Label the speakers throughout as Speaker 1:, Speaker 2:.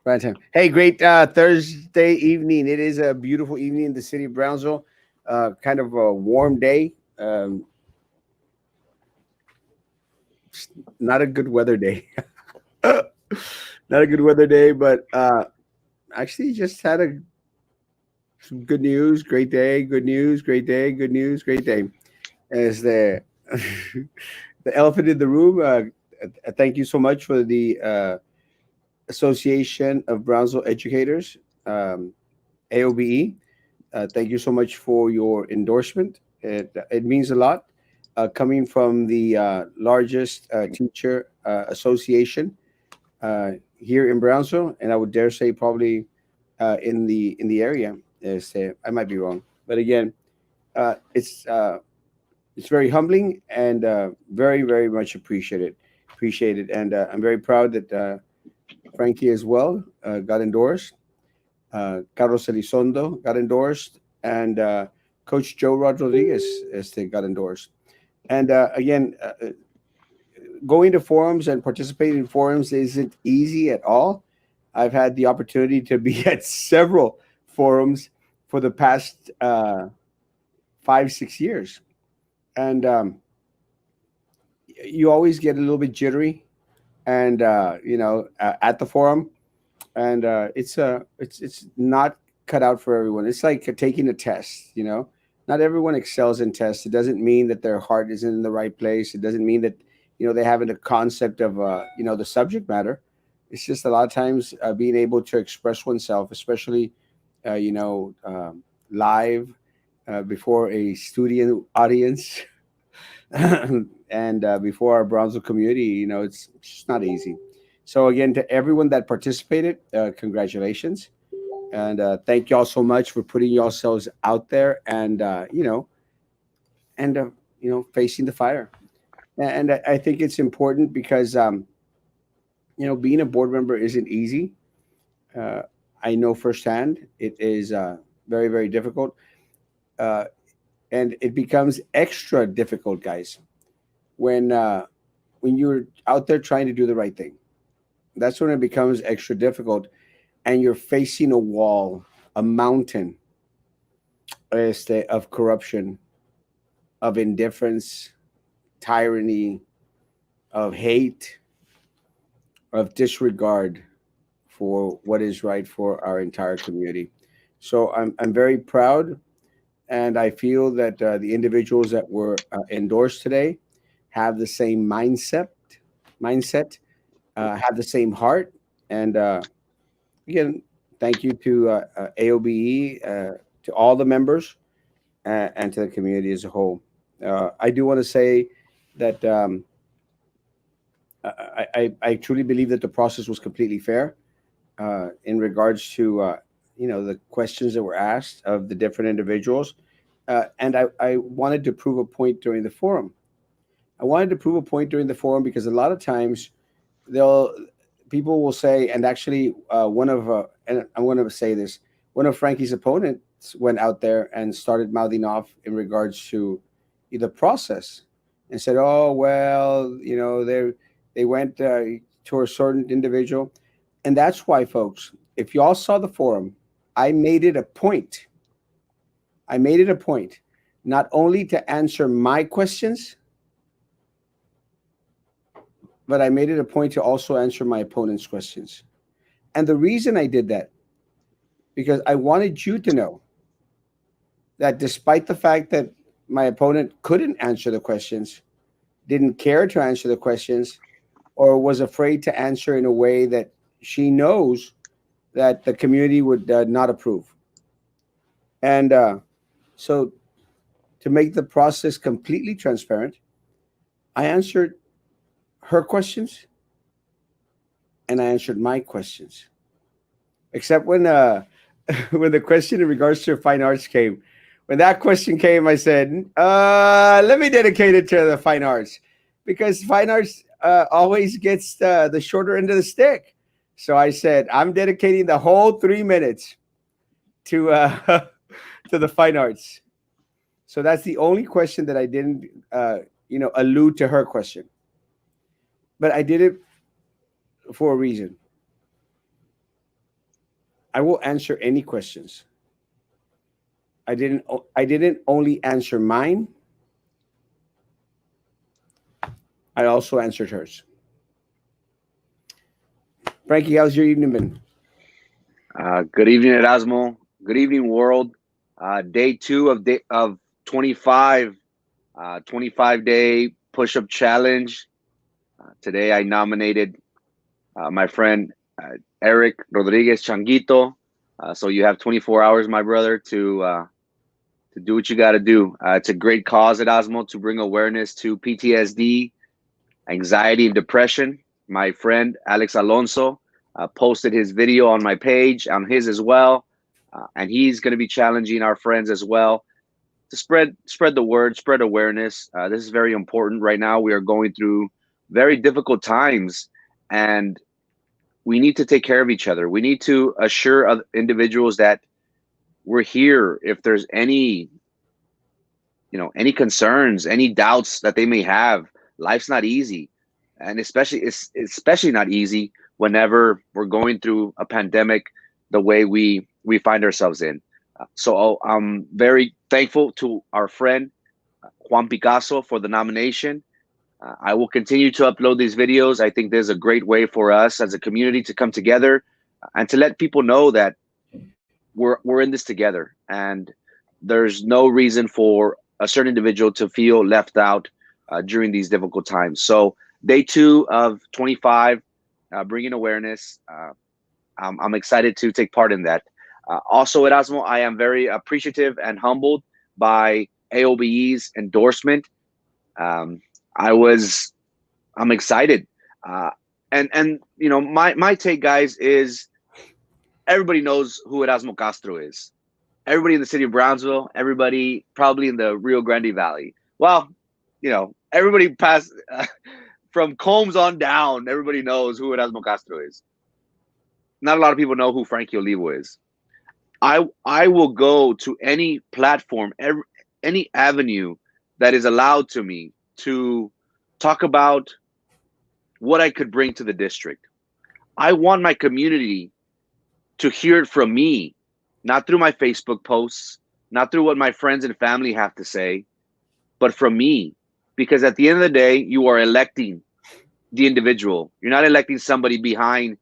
Speaker 1: Right time. Hey, great Thursday evening. It is a beautiful evening in the city of Brownsville. Kind of a warm day. Not a good weather day. Not a good weather day, but actually just had some good news. Great day. Good news. Great day. Good news. Great day. As the the elephant in the room. Thank you so much for the Association of Brownsville Educators, AOBE. Thank you so much for your endorsement. It means a lot coming from the largest teacher association here in Brownsville, and I would dare say probably in the area. I might be wrong, but again, uh, it's uh, it's very humbling and very much appreciated. Appreciated, and I'm very proud that Frankie as well got endorsed. Carlos Elizondo got endorsed, and Coach Joe Rodriguez got endorsed. And again, going to forums and participating in forums isn't easy at all. I've had the opportunity to be at several forums for the past 5 6 years, and you always get a little bit jittery, and at the forum, and it's not cut out for everyone. It's like taking a test. Not everyone excels in tests. It doesn't mean that their heart isn't in the right place. It doesn't mean that they haven't a concept of the subject matter. It's just a lot of times being able to express oneself, especially live before a student audience and before our Brownsville community. It's just not easy. So again, to everyone that participated, congratulations, and thank y'all so much for putting yourselves out there and facing the fire. And I think it's important because being a board member isn't easy. Uh, I know firsthand it is very difficult, uh, and it becomes extra difficult, guys, when you're out there trying to do the right thing. That's when it becomes extra difficult, and you're facing a wall, a mountain, of corruption, of indifference, tyranny, of hate, of disregard for what is right for our entire community. So I'm very proud, and I feel that the individuals that were endorsed today have the same mindset, have the same heart, and again, thank you to AOBE, to all the members, and to the community as a whole. I do want to say that I truly believe that the process was completely fair in regards to the questions that were asked of the different individuals, and I wanted to prove a point during the forum. I wanted to prove a point during the forum because a lot of times they'll people will say, and actually and I'm going to say this, one of Frankie's opponents went out there and started mouthing off in regards to the process and said, oh well, they went to a certain individual. And that's why, folks, if y'all saw the forum, I made it a point. I made it a point not only to answer my questions, but I made it a point to also answer my opponent's questions. And the reason I did that, because I wanted you to know that despite the fact that my opponent couldn't answer the questions, didn't care to answer the questions, or was afraid to answer in a way that she knows that the community would not approve. And so, to make the process completely transparent, I answered her questions and I answered my questions. Except when when the question in regards to fine arts came. When that question came, I said, let me dedicate it to the fine arts, because fine arts always gets the shorter end of the stick. So I said, I'm dedicating the whole 3 minutes to to the fine arts. So that's the only question that I didn't, allude to her question. But I did it for a reason. I will answer any questions. I didn't only answer mine, I also answered hers. Frankie, how's your evening been?
Speaker 2: Good evening, Erasmo. Good evening, world. Day two of 25, 25-day push-up challenge. Today, I nominated my friend Eric Rodriguez Changuito. So you have 24 hours, my brother, to do what you got to do. It's a great cause, Erasmo, to bring awareness to PTSD, anxiety, and depression. My friend Alex Alonso posted his video on my page, on his as well, and he's going to be challenging our friends as well to spread the word, spread awareness. This is very important right now. We are going through very difficult times, and we need to take care of each other. We need to assure other individuals that we're here if there's any concerns, any doubts that they may have. Life's not easy, and especially not easy whenever we're going through a pandemic the way we find ourselves in. So I'm very thankful to our friend Juan Picasso for the nomination. I will continue to upload these videos. I think there's a great way for us as a community to come together and to let people know that we're in this together, and there's no reason for a certain individual to feel left out during these difficult times. So day two of 25, bringing awareness. I'm excited to take part in that. Also, Erasmo, I am very appreciative and humbled by AOBE's endorsement. Um, I was, I'm excited. Uh, and my take, guys, is everybody knows who Erasmo Castro is. Everybody in the city of Brownsville, everybody probably in the Rio Grande Valley. Well, everybody past from Combs on down, everybody knows who Erasmo Castro is. Not a lot of people know who Frankie Olivo is. I will go to any platform, any avenue that is allowed to me to talk about what I could bring to the district. I want my community to hear it from me, not through my Facebook posts, not through what my friends and family have to say, but from me. Because at the end of the day, you are electing the individual. You're not electing somebody behind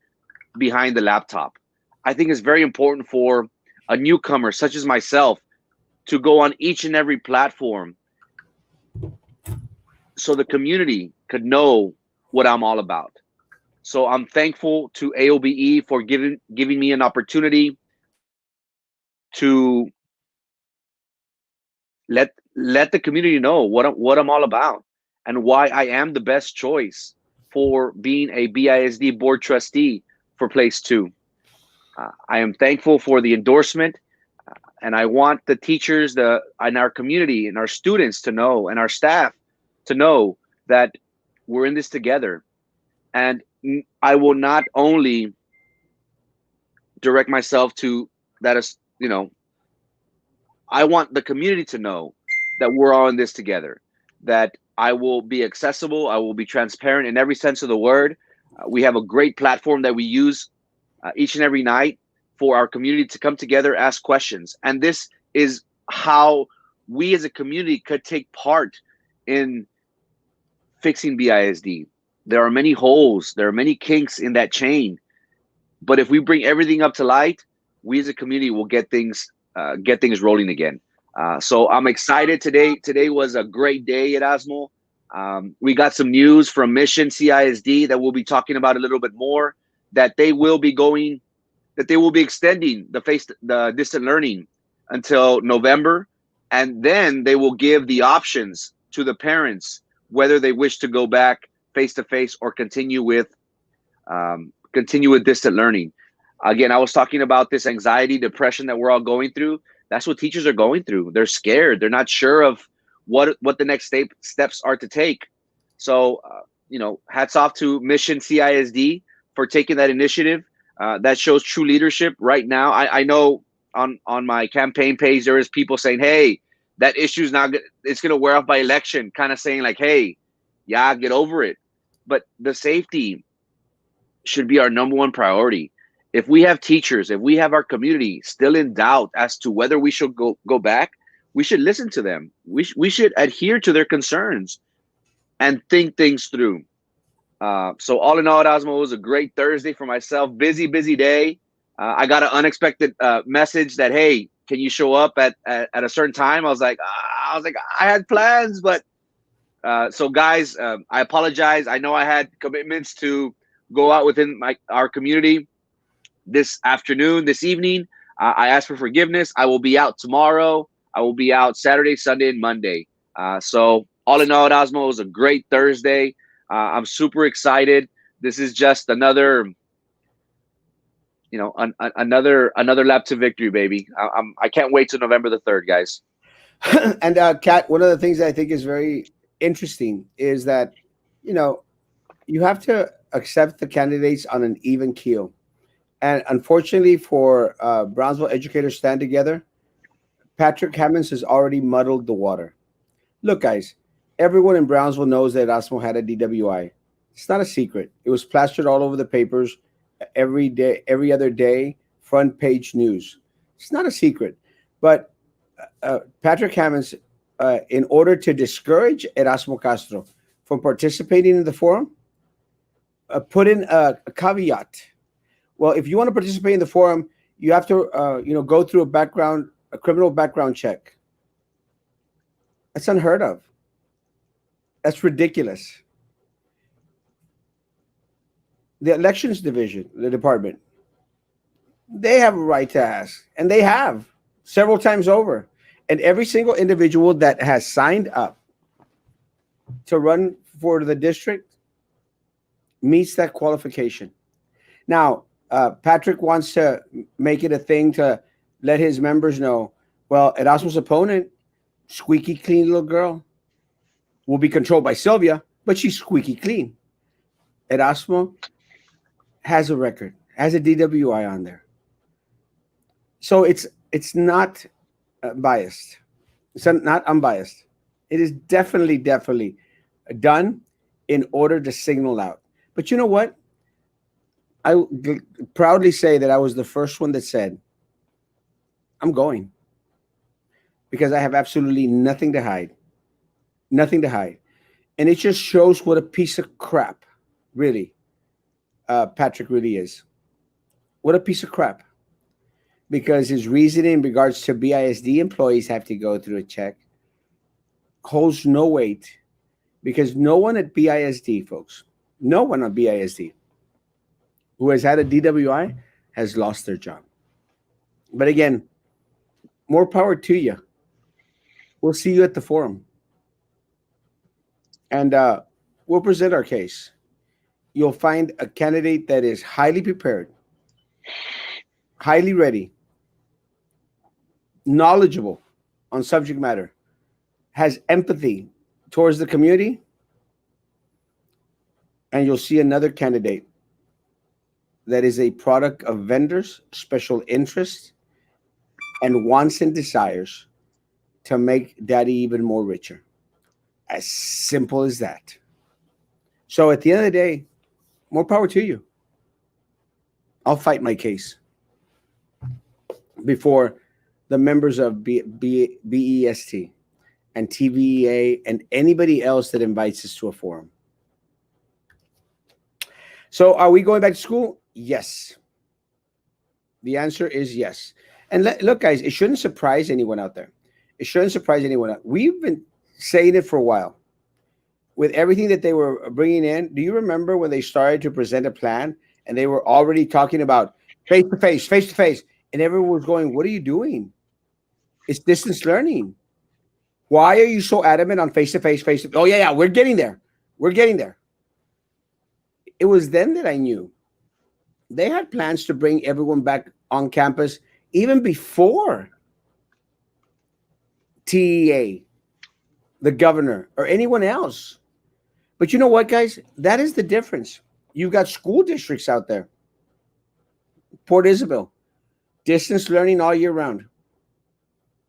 Speaker 2: the laptop. I think it's very important for a newcomer such as myself to go on each and every platform so the community could know what I'm all about. So I'm thankful to AOBE for giving me an opportunity to let the community know what I'm all about and why I am the best choice for being a BISD board trustee for place two. I am thankful for the endorsement, and I want the teachers, in our community, and our students to know, and our staff to know that we're in this together. And I will not only direct myself to that is, I want the community to know that we're all in this together, that I will be accessible, I will be transparent in every sense of the word. We have a great platform that we use each and every night for our community to come together, ask questions. And this is how we as a community could take part in fixing BISD. There are many holes, there are many kinks in that chain. But if we bring everything up to light, we as a community will get things rolling again. So I'm excited today. Today was a great day at Erasmo. We got some news from Mission CISD that we'll be talking about a little bit more. That they will be extending the distant learning until November, and then they will give the options to the parents whether they wish to go back face to face or continue with distant learning. Again, I was talking about this anxiety, depression that we're all going through. That's what teachers are going through. They're scared. They're not sure of what the next steps are to take. So, hats off to Mission CISD for taking that initiative. That shows true leadership. Right now, I know on my campaign page there is people saying, "Hey, that issue is not. It's going to wear off by election." Kind of saying like, "Hey, yeah, get over it." But the safety should be our number one priority. if we have teachers, if we have our community still in doubt as to whether we should go back, we should listen to them. We should adhere to their concerns and think things through. So all in all, Erasmo, it was a great Thursday for myself. Busy day. I got an unexpected message that, hey, can you show up at a certain time? I was like, I had plans, but so guys, I apologize. I know I had commitments to go out within our community this afternoon, this evening. I ask for forgiveness. I will be out tomorrow. I will be out Saturday, Sunday, and Monday. So all in all, Erasmo, it was a great Thursday. I'm super excited. This is just another, another lap to victory, baby. I can't wait till November the 3rd, guys.
Speaker 1: And Kat, one of the things that I think is very interesting is that, you know, you have to accept the candidates on an even keel. And unfortunately for Brownsville Educators Stand Together, Patrick Hammonds has already muddled the water. Look, guys, everyone in Brownsville knows that Erasmo had a DWI. It's not a secret. It was plastered all over the papers every day, every other day, front page news. It's not a secret. But Patrick Hammonds, in order to discourage Erasmo Castro from participating in the forum, put in a caveat. Well, if you want to participate in the forum, you have to, go through a criminal background check. That's unheard of. That's ridiculous. The elections division, the department, they have a right to ask, and they have several times over. And every single individual that has signed up to run for the district meets that qualification. Now, Patrick wants to make it a thing to let his members know, well, Erasmo's opponent, squeaky clean little girl, will be controlled by Sylvia, but she's squeaky clean. Erasmo has a record, has a DWI on there. So it's not biased. It's not unbiased. It is definitely done in order to signal out. But you know what? I proudly say that I was the first one that said, I'm going. Because I have absolutely nothing to hide. Nothing to hide. And it just shows what a piece of crap, really, Patrick really is. What a piece of crap. Because his reasoning in regards to BISD employees have to go through a check holds no weight. Because no one at BISD, folks, no one on BISD who has had a DWI has lost their job. But again, more power to you. We'll see you at the forum. And we'll present our case. You'll find a candidate that is highly prepared, highly ready, knowledgeable on subject matter, has empathy towards the community, and you'll see another candidate that is a product of vendors, special interests, and wants and desires to make daddy even more richer. As simple as that. So at the end of the day, more power to you. I'll fight my case before the members of BEST and TVEA and anybody else that invites us to a forum. So are we going back to school? Yes. The answer is yes. And look, guys, it shouldn't surprise anyone out there. It shouldn't surprise anyone. We've been saying it for a while. With everything that they were bringing in, do you remember when they started to present a plan and they were already talking about face-to-face, and everyone was going, what are you doing? It's distance learning. Why are you so adamant on face-to-face, face-to-face? Oh, yeah, we're getting there. We're getting there. It was then that I knew they had plans to bring everyone back on campus even before TEA, the governor, or anyone else. But you know what, guys? That is the difference. You've got school districts out there. Port Isabel, distance learning all year round.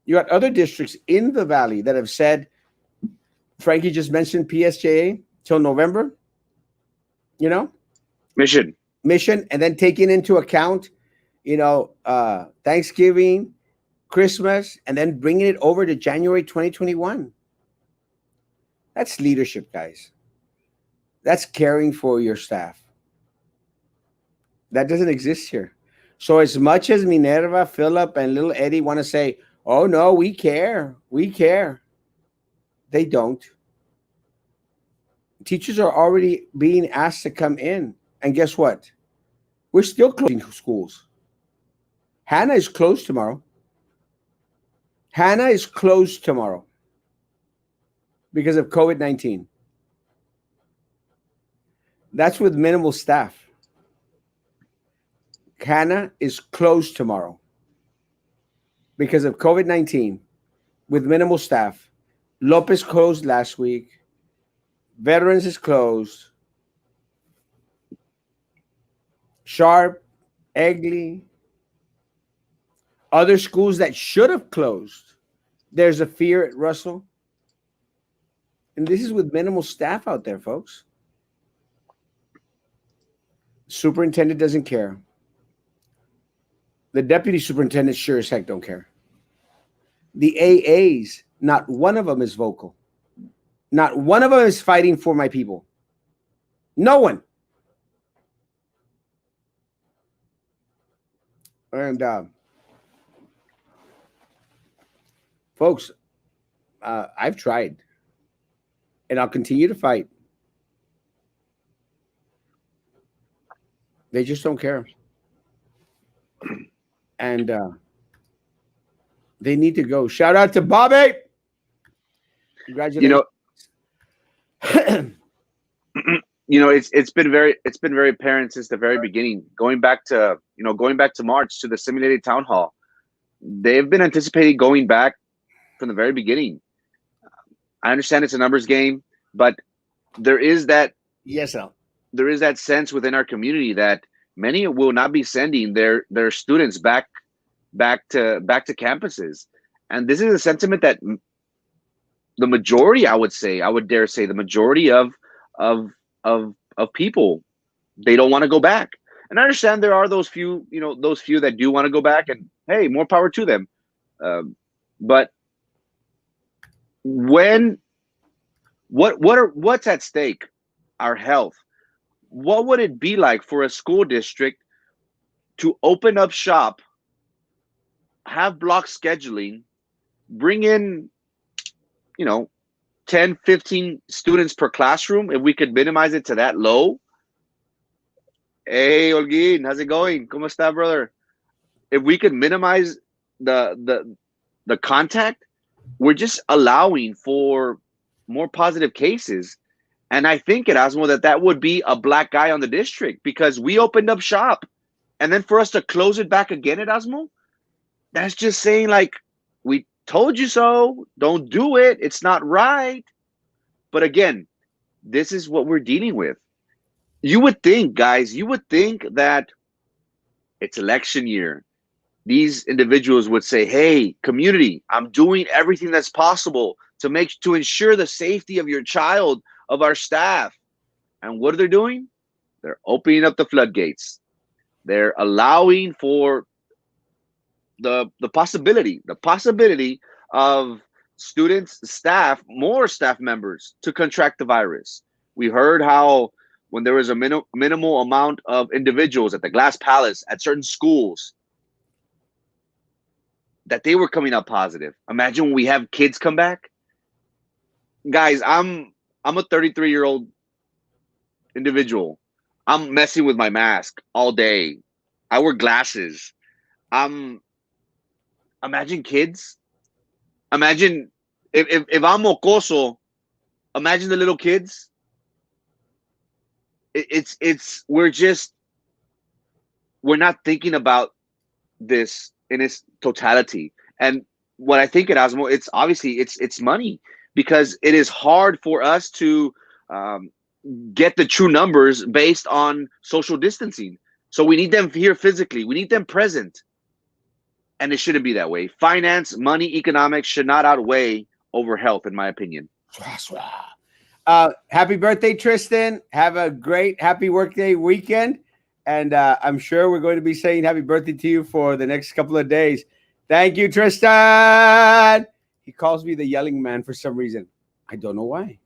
Speaker 1: You got other districts in the valley that have said, Frankie just mentioned PSJA till November. You know?
Speaker 2: Mission.
Speaker 1: mission, and then taking into account, Thanksgiving, Christmas, and then bringing it over to January 2021. That's leadership, guys. That's caring for your staff. That doesn't exist here. So as much as Minerva, Philip, and little Eddie want to say, "Oh no, we care," they don't. Teachers are already being asked to come in, and guess what? We're still closing schools. Hannah is closed tomorrow. Hannah is closed tomorrow because of COVID-19. That's with minimal staff. Hannah is closed tomorrow because of COVID-19 with minimal staff. Lopez closed last week. Veterans is closed. Sharp, Egley, other schools that should have closed. There's a fear at Russell. And this is with minimal staff out there, folks. Superintendent doesn't care. The deputy superintendent sure as heck don't care. The AAs, not one of them is vocal. Not one of them is fighting for my people. No one. And folks, I've tried, and I'll continue to fight. They just don't care. And they need to go. Shout out to Bobby. Congratulations.
Speaker 2: It's been very apparent since the very beginning. Going back to March, to the simulated town hall, they've been anticipating going back from the very beginning. I understand it's a numbers game, but there is that sense within our community that many will not be sending their students back to campuses, and this is a sentiment that the majority, I would dare say, the majority of people, they don't want to go back. And I understand there are those few that do want to go back, and hey, more power to them. But what's at stake? Our health. What would it be like for a school district to open up shop, have block scheduling, bring in 10, 15 students per classroom, if we could minimize it to that low? Hey, Olguin, how's it going? ¿Cómo está, brother? If we could minimize the contact, we're just allowing for more positive cases. And I think, Erasmo, that would be a black guy on the district, because we opened up shop. And then for us to close it back again, Erasmo, that's just saying, like, we told you so. Don't do it. It's not right. But again, this is what we're dealing with. You would think, guys, that it's election year. These individuals would say, hey, community, I'm doing everything that's possible to ensure the safety of your child, of our staff. And what are they doing? They're opening up the floodgates. They're allowing for the possibility of students, staff, more staff members to contract the virus. We heard how when there was a minimal amount of individuals at the Glass Palace, at certain schools, that they were coming up positive. Imagine when we have kids come back. Guys, I'm a 33-year-old individual. I'm messing with my mask all day. I wear glasses. Imagine kids. Imagine if I'm mocoso, imagine the little kids. We're not thinking about this in its totality. And what I think, Erasmo, it's obviously it's money, because it is hard for us to get the true numbers based on social distancing. So we need them here physically. We need them present. And it shouldn't be that way. Finance, money, economics should not outweigh over health, in my opinion.
Speaker 1: Happy birthday, Tristan. Have a great, happy workday weekend. And I'm sure we're going to be saying happy birthday to you for the next couple of days. Thank you, Tristan. He calls me the yelling man for some reason. I don't know why.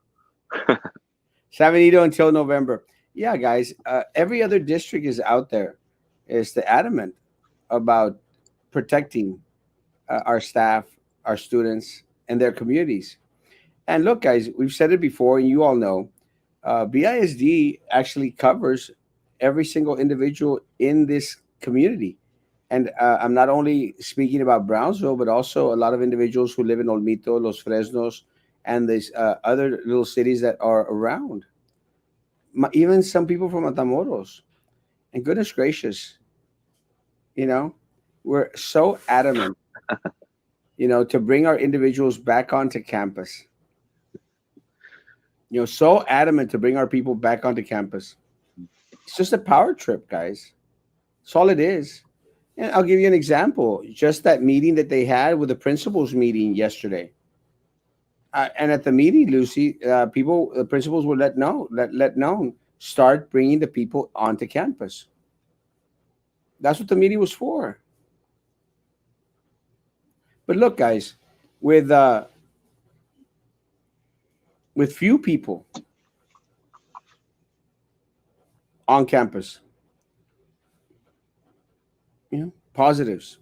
Speaker 1: San Benito until November. Yeah, guys. Every other district is out there, is the adamant about protecting our staff, our students, and their communities. And look, guys, we've said it before, and you all know, BISD actually covers every single individual in this community. And I'm not only speaking about Brownsville, but also a lot of individuals who live in Olmito, Los Fresnos, and these other little cities that are around. Even some people from Matamoros. And goodness gracious, you know, we're so adamant, to bring our individuals back onto campus. So adamant to bring our people back onto campus. It's just a power trip, guys. That's all it is. And I'll give you an example. Just that meeting that they had with the principals meeting yesterday. And at the meeting, Lucy, the principals were let known, start bringing the people onto campus. That's what the meeting was for. But look, guys, with uh, with few people on campus, positives,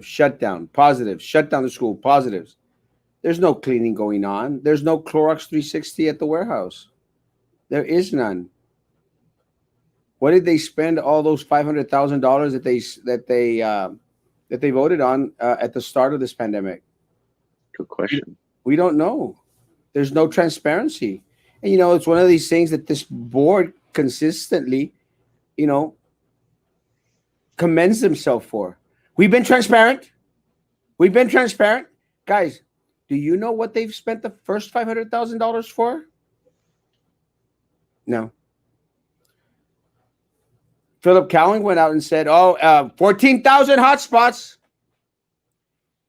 Speaker 1: shut down the school, positives. There's no cleaning going on. There's no Clorox 360 at the warehouse. There is none. What did they spend all those $500,000 that they voted on at the start of this pandemic?
Speaker 2: Good question.
Speaker 1: We don't know. There's no transparency, and it's one of these things that this board consistently, you know, commends themselves for. We've been transparent. We've been transparent, guys. Do you know what they've spent the first $500,000 for? No. Philip Cowling went out and said, 14,000 hotspots.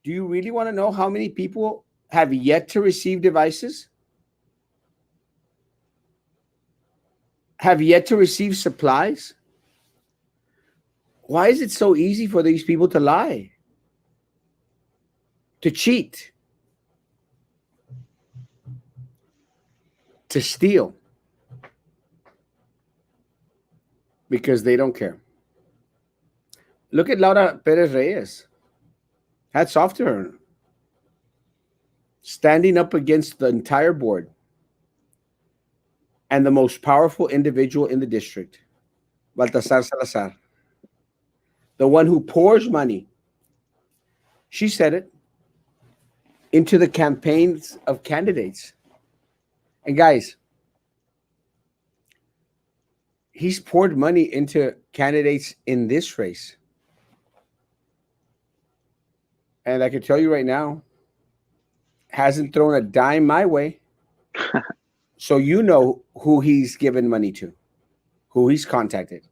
Speaker 1: Do you really want to know how many people have yet to receive devices? Have yet to receive supplies? Why is it so easy for these people to lie? To cheat? To steal? Because they don't care. Look at Laura Perez Reyes. Hats off to her. Standing up against the entire board and the most powerful individual in the district, Baltasar Salazar, the one who pours money, she said it, into the campaigns of candidates. And guys, he's poured money into candidates in this race. And I can tell you right now, hasn't thrown a dime my way. So you know who he's given money to, who he's contacted.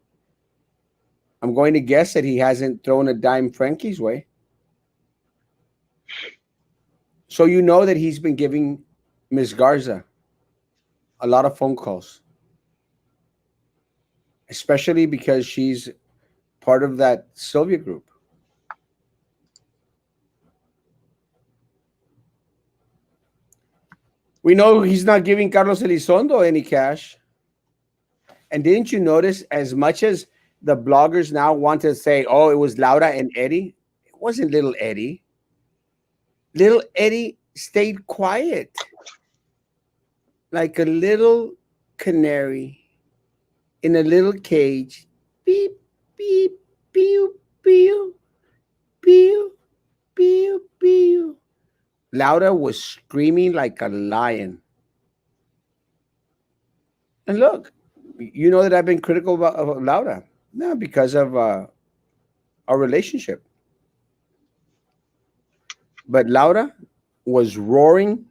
Speaker 1: I'm going to guess that he hasn't thrown a dime Frankie's way. So you know that he's been giving Ms. Garza a lot of phone calls, especially because she's part of that Sylvia group. We know he's not giving Carlos Elizondo any cash. And didn't you notice, as much as the bloggers now want to say, it was Laura and Eddie, it wasn't little Eddie. Little Eddie stayed quiet, like a little canary in a little cage. Beep, beep, pew, pew, pew, pew, pew. Laura was screaming like a lion. And look, you know that I've been critical of Laura. No, because of our relationship. But Laura was roaring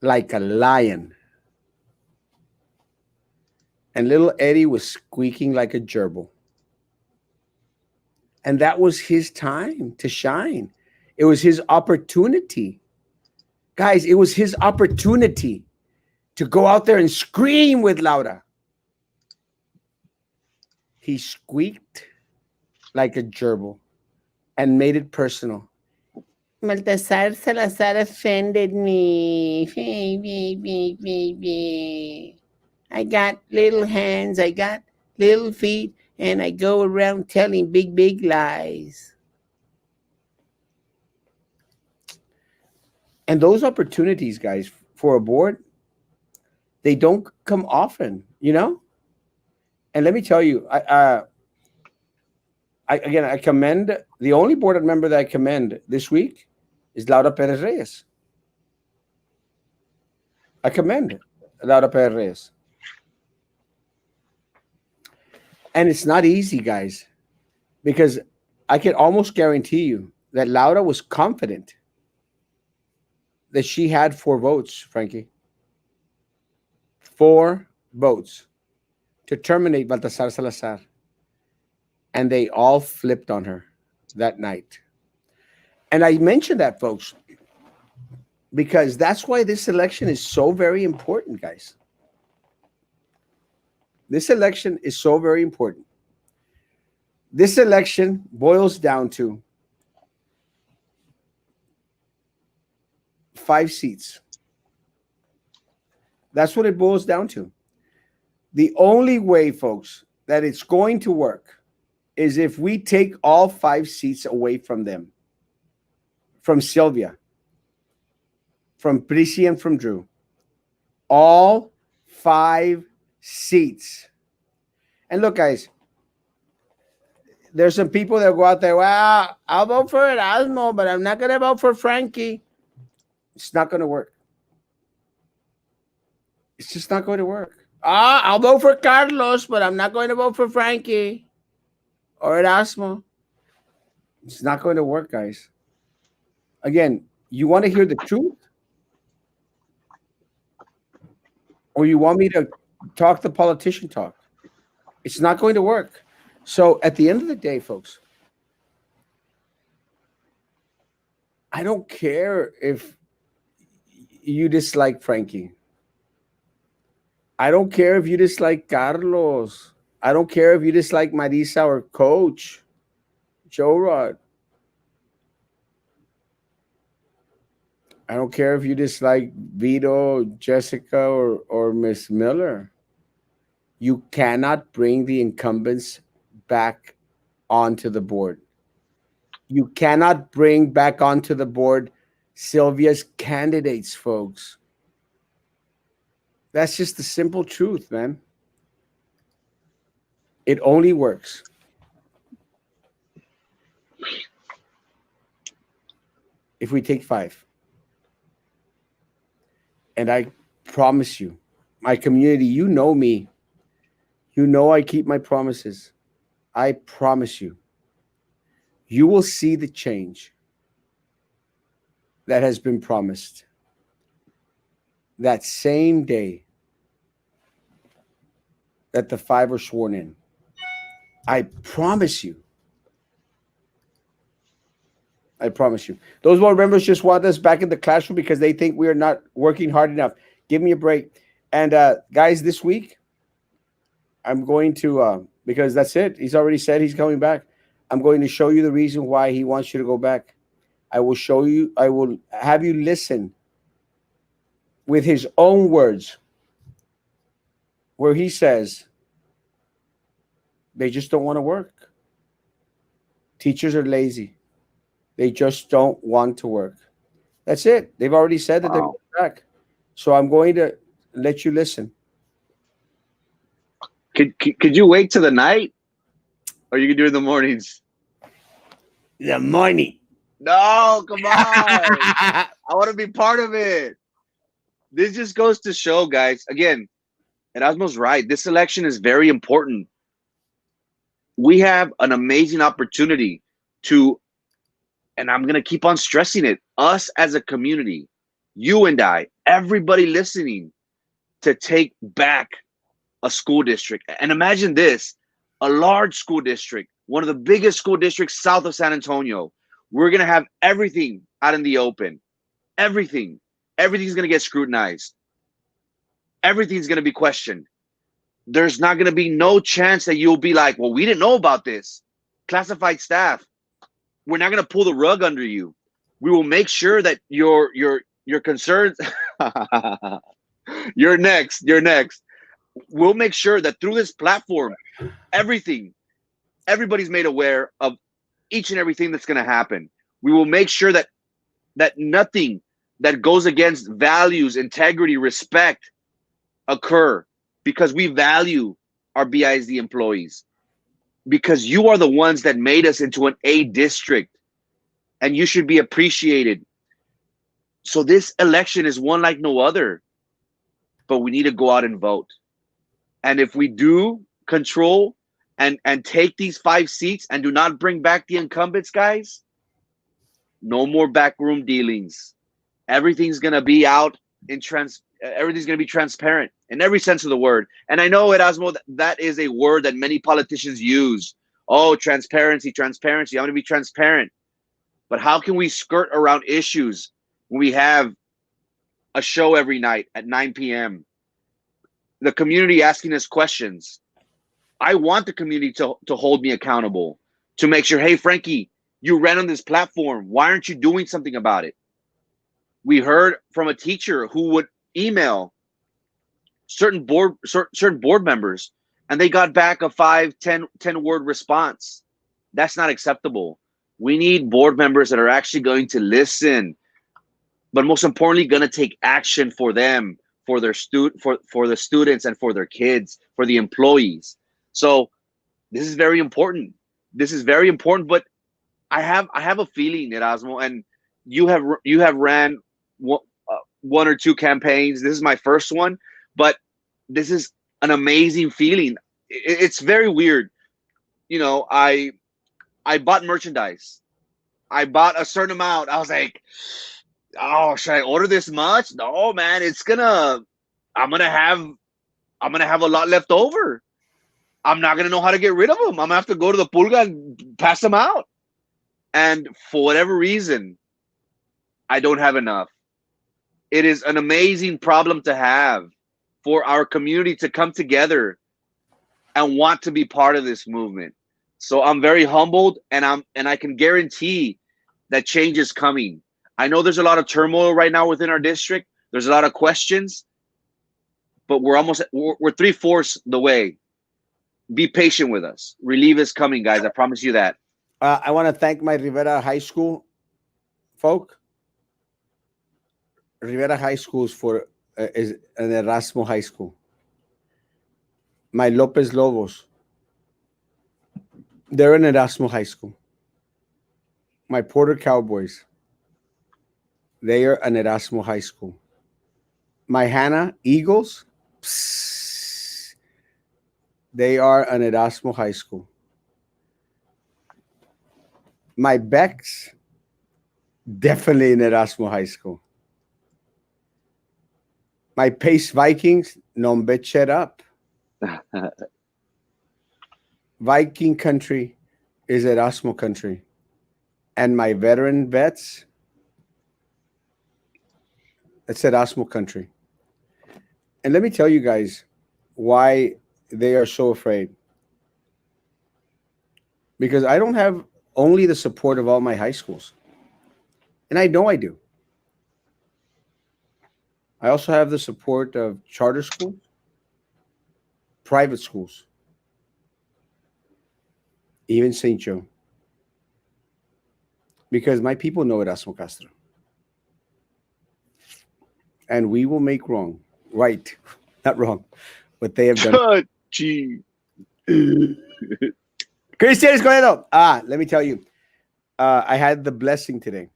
Speaker 1: like a lion. And little Eddie was squeaking like a gerbil. And that was his time to shine. It was his opportunity. Guys, it was his opportunity to go out there and scream with Laura. he squeaked like a gerbil and made it personal. Baltasar Salazar offended me. I got little hands, I got little feet, and I go around telling big, big lies. And those opportunities, guys, for a board, they don't come often, you know? And let me tell you, I commend the only board member that I commend this week is Laura Perez Reyes. I commend Laura Perez Reyes. And it's not easy, guys, because I can almost guarantee you that Laura was confident that she had 4 votes, Frankie. 4 votes to terminate Baltasar Salazar. And they all flipped on her that night. And I mentioned that, folks, because that's why this election is so very important, guys. This election is so very important. This election boils down to 5 seats. That's what it boils down to. The only way, folks, that it's going to work is if we take all 5 seats away from them, from Sylvia, from Prissy, and from Drew. All 5 seats. And look, guys, there's some people that go out there, well, I'll vote for Erasmo, but I'm not going to vote for Frankie. It's not going to work. It's just not going to work. I'll vote for Carlos, but I'm not going to vote for Frankie or Erasmo. It's not going to work, guys. Again, you want to hear the truth? Or you want me to talk the politician talk? It's not going to work. So at the end of the day, folks, I don't care if you dislike Frankie. I don't care if you dislike Carlos. I don't care if you dislike Marisa or Coach, Joe Rod. I don't care if you dislike Vito, Jessica, or Miss Miller. You cannot bring the incumbents back onto the board. You cannot bring back onto the board Sylvia's candidates, folks. That's just the simple truth, man. It only works if we take 5. And I promise you, my community, you know me. You know I keep my promises. I promise you, you will see the change that has been promised that same day that the 5 are sworn in. I promise you. I promise you. Those board members just want us back in the classroom because they think we are not working hard enough. Give me a break. And guys, this week, I'm going to, because that's it. He's already said he's coming back. I'm going to show you the reason why he wants you to go back. I will show you, I will have you listen with his own words where he says they just don't want to work. Teachers are lazy. They just don't want to work. That's it. They've already said that they're going back. So I'm going to let you listen.
Speaker 2: Could you wait till the night? Or you can do it in the mornings?
Speaker 1: The morning.
Speaker 2: No, come on. I want to be part of it. This just goes to show, guys. Again, Erasmo's right. This election is very important. We have an amazing opportunity to, and I'm going to keep on stressing it, us as a community, you and I, everybody listening, to take back a school district. And imagine this, a large school district, one of the biggest school districts south of San Antonio. We're going to have everything out in the open. Everything. Everything's going to get scrutinized. Everything's going to be questioned. there's not going to be no chance that you'll be like, well, we didn't know about this. Classified staff, we're not going to pull the rug under you. We will make sure that your concerns. You're next. You're next. We'll make sure that through this platform, everybody's made aware of each and everything that's going to happen. We will make sure that nothing that goes against values, integrity, respect occur, because we value our BISD employees, because you are the ones that made us into an A district, and you should be appreciated. So this election is one like no other, but we need to go out and vote. And if we do control and take these 5 seats and do not bring back the incumbents, guys, no more backroom dealings. Everything's going to be out in everything's going to be transparent in every sense of the word. And I know, Erasmo, that is a word that many politicians use. Oh, transparency, transparency. I'm going to be transparent. But how can we skirt around issues when we have a show every night at 9 p.m.? The community asking us questions. I want the community to hold me accountable, to make sure, hey, Frankie, you ran on this platform. Why aren't you doing something about it? We heard from a teacher who would email certain board members, and they got back a 10 word response. That's not acceptable. We need board members that are actually going to listen, but most importantly, going to take action for them, for their for the students, and for their kids, for the employees. So this is very important. This is very important. But I have a feeling, Erasmo, and you have ran one or two campaigns. This is my first one, but this is an amazing feeling. It's very weird. You know, I bought merchandise. I bought a certain amount. I was like, oh, should I order this much? No, man, I'm gonna have a lot left over. I'm not gonna know how to get rid of them. I'm gonna have to go to the pulga and pass them out. And for whatever reason, I don't have enough. It is an amazing problem to have for our community to come together and want to be part of this movement. So I'm very humbled, and I can guarantee that change is coming. I know there's a lot of turmoil right now within our district. There's a lot of questions, but we're 3/4 the way. Be patient with us. Relief is coming, guys. I promise you that.
Speaker 1: I want to thank my Rivera High School folk. Rivera High School is an Erasmo High School. My Lopez Lobos, they're an Erasmo High School. My Porter Cowboys, they are an Erasmo High School. My Hannah Eagles, they are an Erasmo High School. My Becks, definitely an Erasmo High School. My Pace Vikings, no bet shut up. Viking country is Erasmo country. And my veteran vets, it's Erasmo country. And let me tell you guys why they are so afraid. Because I don't have only the support of all my high schools. And I know I do. I also have the support of charter schools, private schools, even St. Joe. Because my people know Erasmo Castro. And we will make right, not wrong, what they have done. Cristian Escobedo. Let me tell you, I had the blessing today.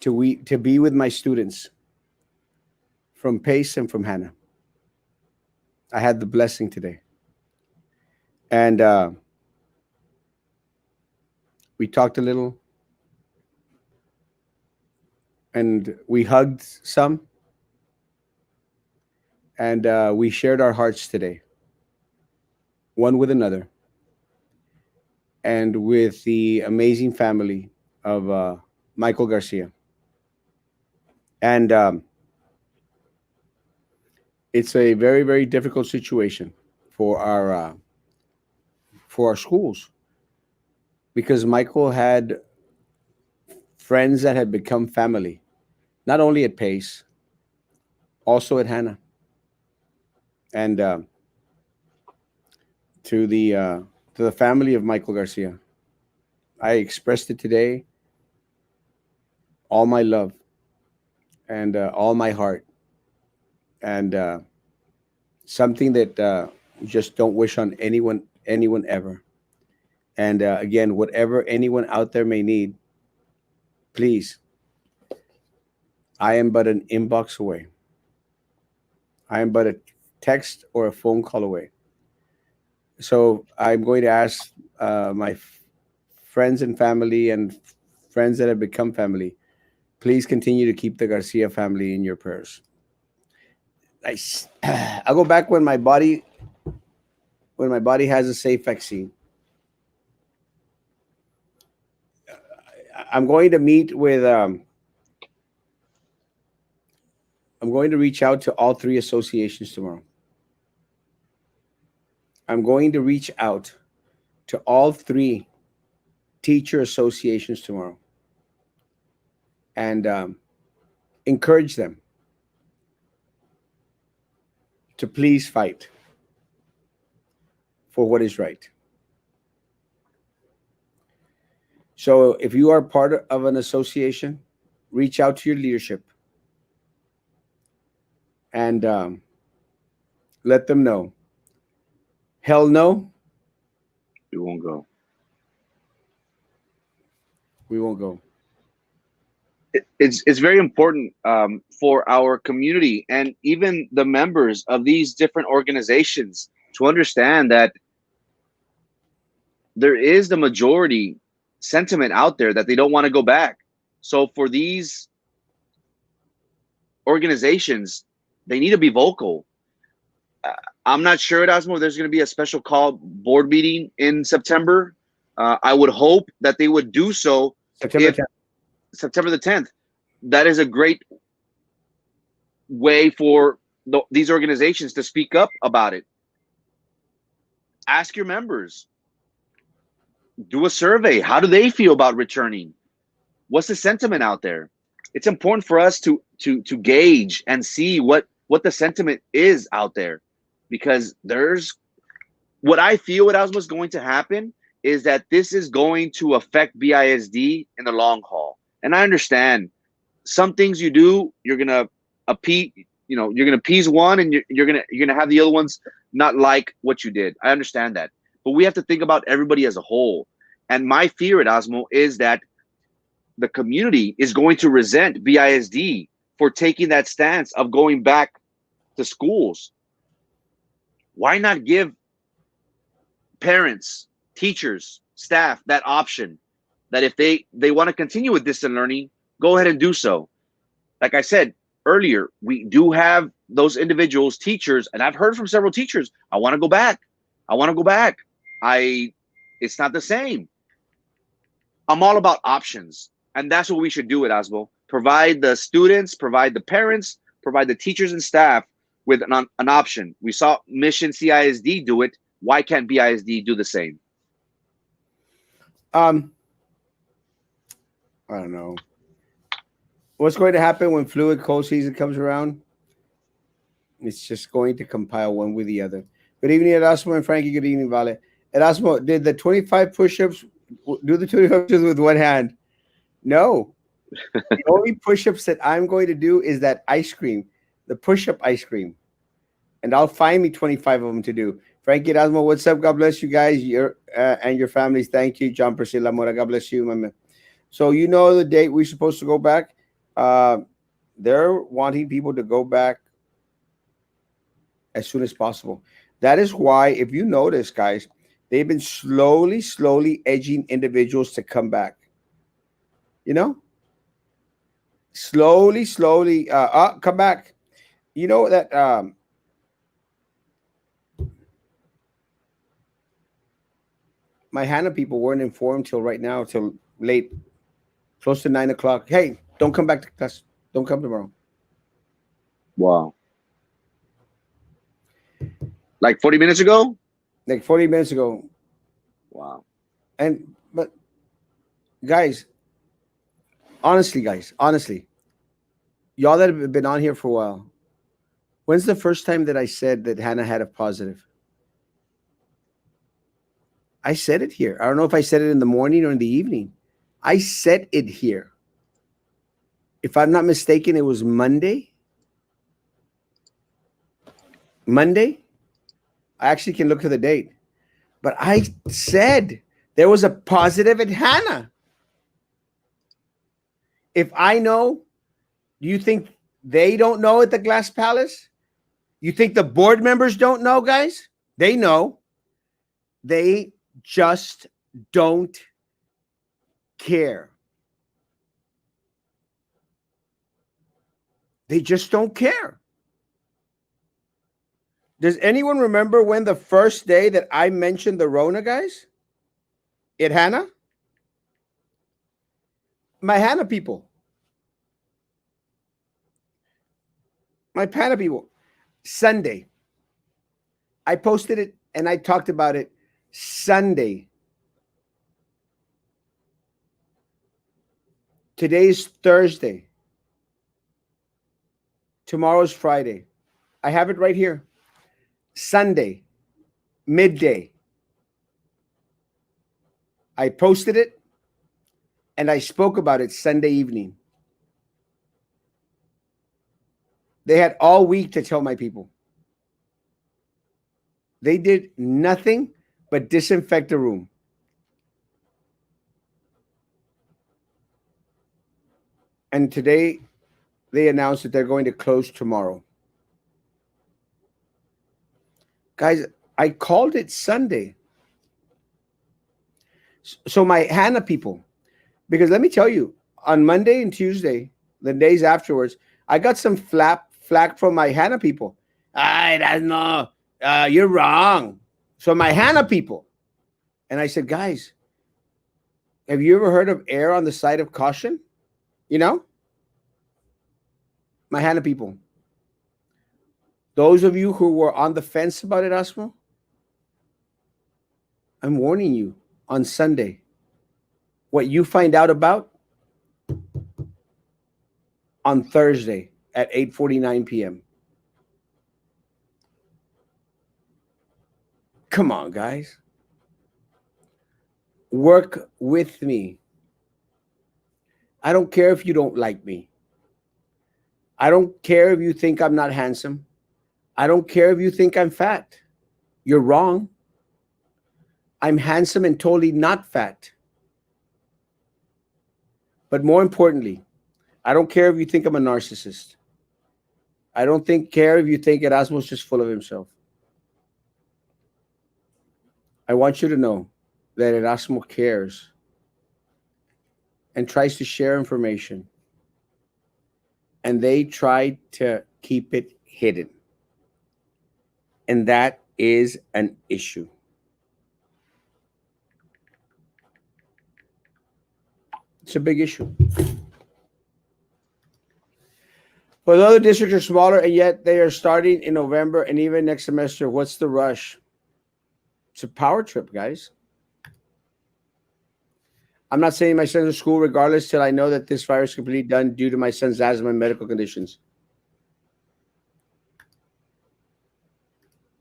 Speaker 1: To be with my students from Pace and from Hannah. I had the blessing today. And we talked a little. And we hugged some. And we shared our hearts today, one with another, and with the amazing family of Michael Garcia. And It's a very, very difficult situation for our schools because Michael had friends that had become family, not only at Pace, also at Hannah, and to the uh, to the family of Michael Garcia. I expressed it today, all my love and all my heart, and something that just don't wish on anyone ever. And again, whatever anyone out there may need, please, I am but an inbox away. I am but a text or a phone call away. So I'm going to ask my friends and family and friends that have become family, please continue to keep the Garcia family in your prayers. I'll go back when my body has a safe vaccine. I'm going to meet with. I'm going to reach out to all three associations tomorrow. I'm going to reach out to all three teacher associations tomorrow and encourage them to please fight for what is right. So if you are part of an association, reach out to your leadership and let them know. Hell no,
Speaker 2: We won't go.
Speaker 1: we won't go.
Speaker 2: It's very important for our community and even the members of these different organizations to understand that there is the majority sentiment out there that they don't want to go back. So for these organizations, they need to be vocal. Uh, I'm not sure, Erasmo, there's going to be a special call board meeting in September. I would hope that they would do so
Speaker 1: September
Speaker 2: if
Speaker 1: 10th.
Speaker 2: September the 10th. That is a great way for these organizations to speak up about it. Ask your members, do a survey. How do they feel about returning? What's the sentiment out there? It's important for us to gauge and see what the sentiment is out there, because there's what I feel what was going to happen is that this is going to affect BISD in the long haul. And I understand some things you do, you're gonna appease, you're gonna appease one, and you're gonna have the other ones not like what you did. I understand that, but we have to think about everybody as a whole. And my fear at Osmo is that the community is going to resent BISD for taking that stance of going back to schools. Why not give parents, teachers, staff that option that if they want to continue with distant learning, go ahead and do so. Like I said earlier, we do have those individuals, teachers, and I've heard from several teachers, I want to go back. I want to go back. It's not the same. I'm all about options. And that's what we should do at Osmo. Provide the students, provide the parents, provide the teachers and staff with an option. We saw Mission CISD do it. Why can't BISD do the same?
Speaker 1: Um, I don't know. What's going to happen when fluid cold season comes around? It's just going to compile one with the other. Good evening, Erasmo and Frankie. Good evening, Vale. Erasmo, did the 25 push-ups do the 25 push-ups with one hand? No. The only push-ups that I'm going to do is that ice cream, the push-up ice cream. And I'll find me 25 of them to do. Frankie Erasmo, what's up? God bless you guys and your families. Thank you. John Priscilla Mora, God bless you, my man. So you know the date we're supposed to go back? They're wanting people to go back as soon as possible. That is why, if you notice, guys, they've been slowly edging individuals to come back. You know? Slowly, come back. You know that my Hannah people weren't informed till right now, till late, close to 9 o'clock. Hey, don't come back to class. Don't come tomorrow.
Speaker 2: Wow. Like 40 minutes ago?
Speaker 1: like 40 minutes ago.
Speaker 2: Wow.
Speaker 1: And but guys, honestly, y'all that have been on here for a while, when's the first time that I said that Hannah had a positive? I said it here. I don't know if I said it in the morning or in the evening. I said it here. If I'm not mistaken, it was Monday. Monday? I actually can look to the date. But I said there was a positive at Hannah. If I know, do you think they don't know at the Glass Palace? You think the board members don't know, guys? They know. They just don't care. They just don't care. Does anyone remember when the first day that I mentioned the Rona, guys? At Hannah? My Hannah people. My Hannah people. Sunday. I posted it and I talked about it Sunday. Today's Thursday. Tomorrow's Friday. I have it right here. Sunday, midday. I posted it and I spoke about it Sunday evening. They had all week to tell my people. They did nothing but disinfect the room. And today they announced that they're going to close tomorrow. Guys, I called it Sunday. So my Hannah people, because let me tell you, on Monday and Tuesday, the days afterwards, I got some flack from my Hannah people. That's no, you're wrong. So my Hannah people, and I said, guys, have you ever heard of err on the side of caution? You know, my Hannah people. Those of you who were on the fence about Erasmo, I'm warning you on Sunday. What you find out about on Thursday at 8:49 p.m. Come on, guys. Work with me. I don't care if you don't like me. I don't care if you think I'm not handsome. I don't care if you think I'm fat. You're wrong. I'm handsome and totally not fat. But more importantly, I don't care if you think I'm a narcissist. I don't care if you think Erasmo's just full of himself. I want you to know that Erasmo cares and tries to share information. And they try to keep it hidden. And that is an issue. It's a big issue. But the other districts are smaller, and yet they are starting in November and even next semester. What's the rush? It's a power trip, guys. I'm not sending my son to school regardless till I know that this virus is completely done due to my son's asthma and medical conditions.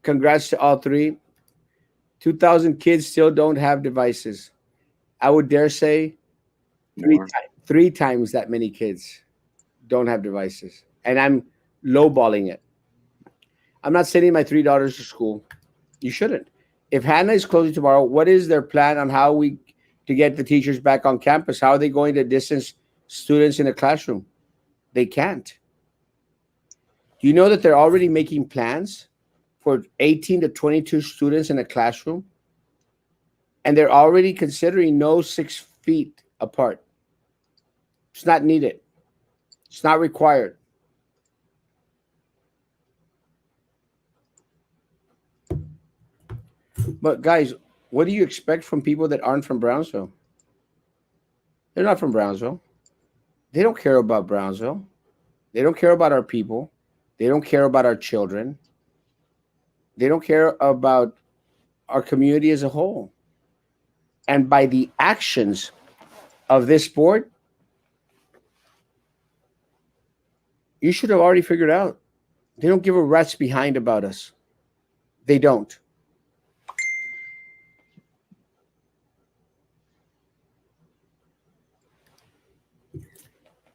Speaker 1: Congrats to all three. 2,000 kids still don't have devices. I would dare say
Speaker 2: More.
Speaker 1: three times that many kids don't have devices. And I'm lowballing it. I'm not sending my three daughters to school. You shouldn't. If Hannah is closing tomorrow, what is their plan on how to get the teachers back on campus? How are they going to distance students in a classroom? They can't. Do you know that they're already making plans for 18 to 22 students in a classroom? And they're already considering no 6 feet apart. It's not needed. It's not required. But guys, what do you expect from people that aren't from Brownsville? They're not from Brownsville. They don't care about Brownsville. They don't care about our people. They don't care about our children. They don't care about our community as a whole. And by the actions of this board, you should have already figured out. They don't give a rat's behind about us. They don't.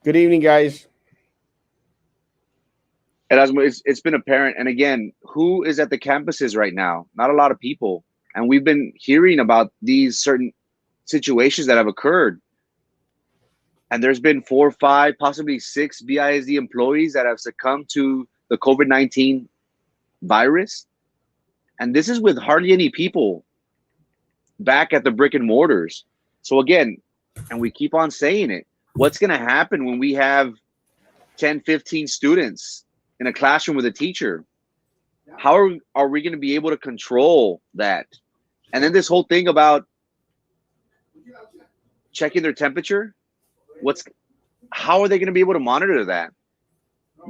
Speaker 1: Good evening, guys.
Speaker 2: Erasmo, it's been apparent. And again, who is at the campuses right now? Not a lot of people. And we've been hearing about these certain situations that have occurred. And there's been 4, 5, possibly 6 BISD employees that have succumbed to the COVID-19 virus. And this is with hardly any people back at the brick and mortars. So again, and we keep on saying it, what's going to happen when we have 10, 15 students in a classroom with a teacher? How are we going to be able to control that? And then this whole thing about checking their temperature, how are they going to be able to monitor that?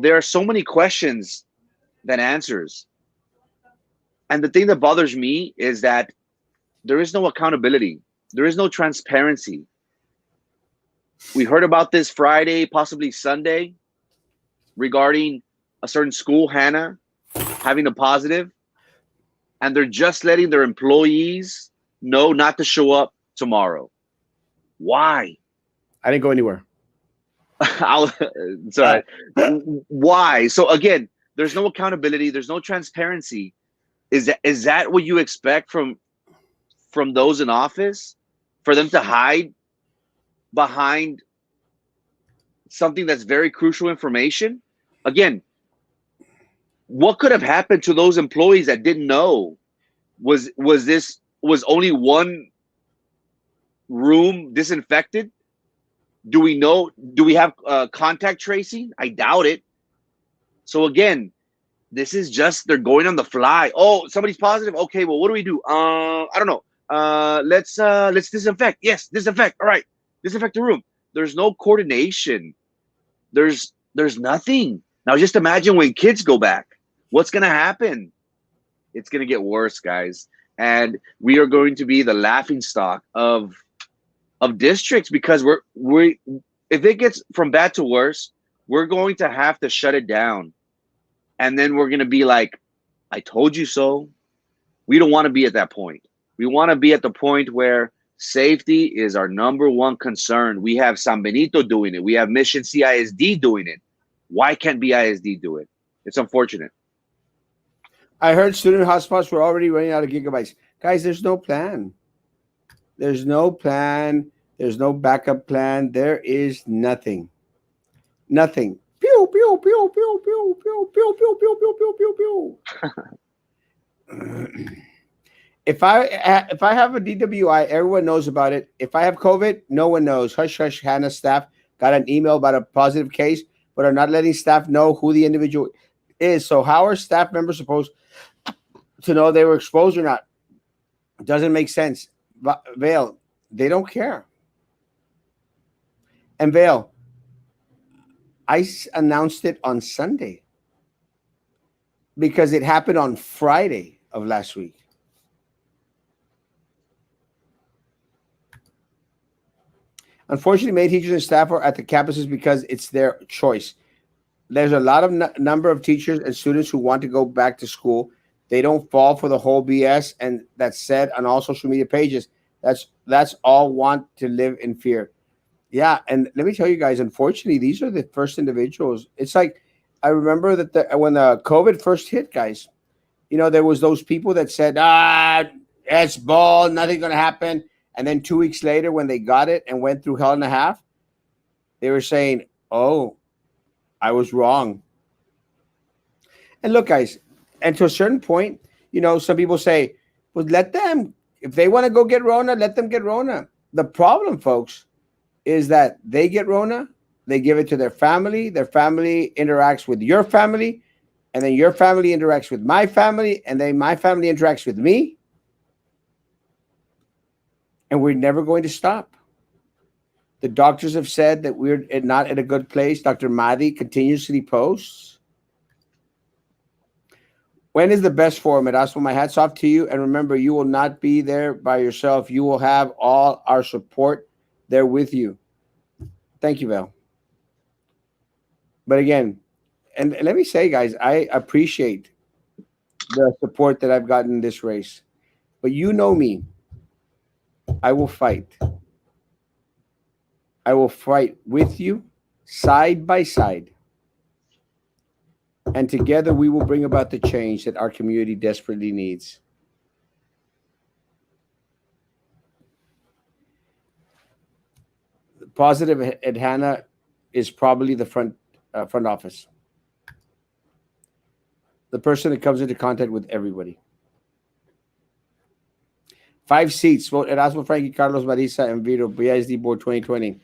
Speaker 2: There are so many questions than answers. And the thing that bothers me is that there is no accountability. There is no transparency. We heard about this Friday, possibly Sunday, regarding a certain school, Hannah, having a positive, and they're just letting their employees know not to show up tomorrow. Why?
Speaker 1: I didn't go anywhere.
Speaker 2: Sorry. Why? So again, there's no accountability. There's no transparency. Is that what you expect from those in office? For them to hide behind something that's very crucial information? Again, what could have happened to those employees that didn't know? Was only one room disinfected? Do we know? Do we have contact tracing? I doubt it. So again, this is just, they're going on the fly. Oh, somebody's positive. Okay, well, what do we do? I don't know. Let's disinfect. Yes, disinfect. All right, disinfect the room. There's no coordination. There's nothing. Now just imagine when kids go back. What's gonna happen? It's gonna get worse, guys. And we are going to be the laughing stock of districts, because we if it gets from bad to worse, we're going to have to shut it down. And then we're gonna be like, I told you so. We don't want to be at that point. We want to be at the point where safety is our number one concern. We have San Benito doing it. We have Mission CISD doing it. Why can't BISD do it? It's unfortunate.
Speaker 1: I heard student hotspots were already running out of gigabytes. Guys, there's no plan. There's no plan. There's no backup plan. There is nothing. Nothing. Pew, pew, pew, pew, pew, pew, pew, pew, pew, pew, pew, pew, pew. If I have a DWI, everyone knows about it. If I have COVID, no one knows. Hush, hush, Hannah staff got an email about a positive case, but are not letting staff know who the individual is. So how are staff members supposed to know they were exposed or not? It doesn't make sense. Vale, they don't care. And Vale, I announced it on Sunday because it happened on Friday of last week. Unfortunately, many teachers and staff are at the campuses because it's their choice. There's a lot of number of teachers and students who want to go back to school. They don't fall for the whole BS, and that's said on all social media pages. That's all want to live in fear. Yeah, and let me tell you guys, unfortunately, these are the first individuals. It's like, I remember that when the COVID first hit, guys, there was those people that said, it's bull, nothing's going to happen. And then 2 weeks later, when they got it and went through hell and a half, they were saying, oh, I was wrong. And look, guys, and to a certain point, some people say, well, let them, if they want to go get Rona, let them get Rona. The problem, folks, is that they get Rona, they give it to their family interacts with your family, and then your family interacts with my family, and then my family interacts with me. And we're never going to stop. The doctors have said that we're not at a good place. Dr. Mahdi continuously posts. When is the best forum? Erasmo, my hat's off to you. And remember, you will not be there by yourself. You will have all our support there with you. Thank you, Val. But again, and let me say, guys, I appreciate the support that I've gotten in this race. But you know me, I will fight. I will fight with you, side by side. And together we will bring about the change that our community desperately needs. Positive at Hannah is probably the front office, the person that comes into contact with everybody. 5 seats. Vote Erasmo, Frankie, Carlos, Marisa, and Vito. BISD Board 2020.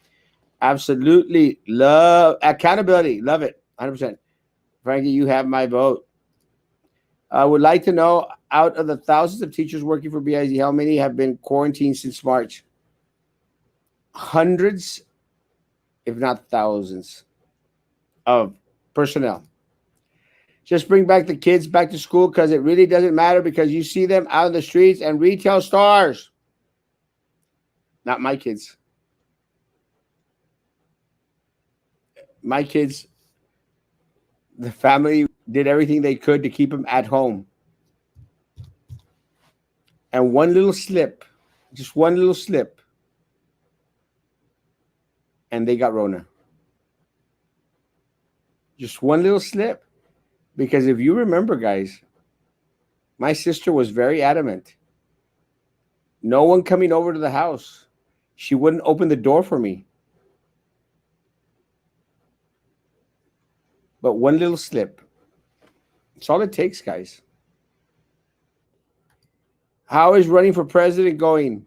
Speaker 1: Absolutely love accountability. Love it. 100%. Frankie, you have my vote. I would like to know, out of the thousands of teachers working for BISD, how many have been quarantined since March? Hundreds, if not thousands, of personnel. Just bring back the kids back to school, because it really doesn't matter, because you see them out in the streets and retail stores. Not my kids. My kids, the family did everything they could to keep them at home. And one little slip, just one little slip, and they got Rona. Just one little slip. Because if you remember, guys, my sister was very adamant. No one coming over to the house. She wouldn't open the door for me. But one little slip. That's all it takes, guys. How is running for president going?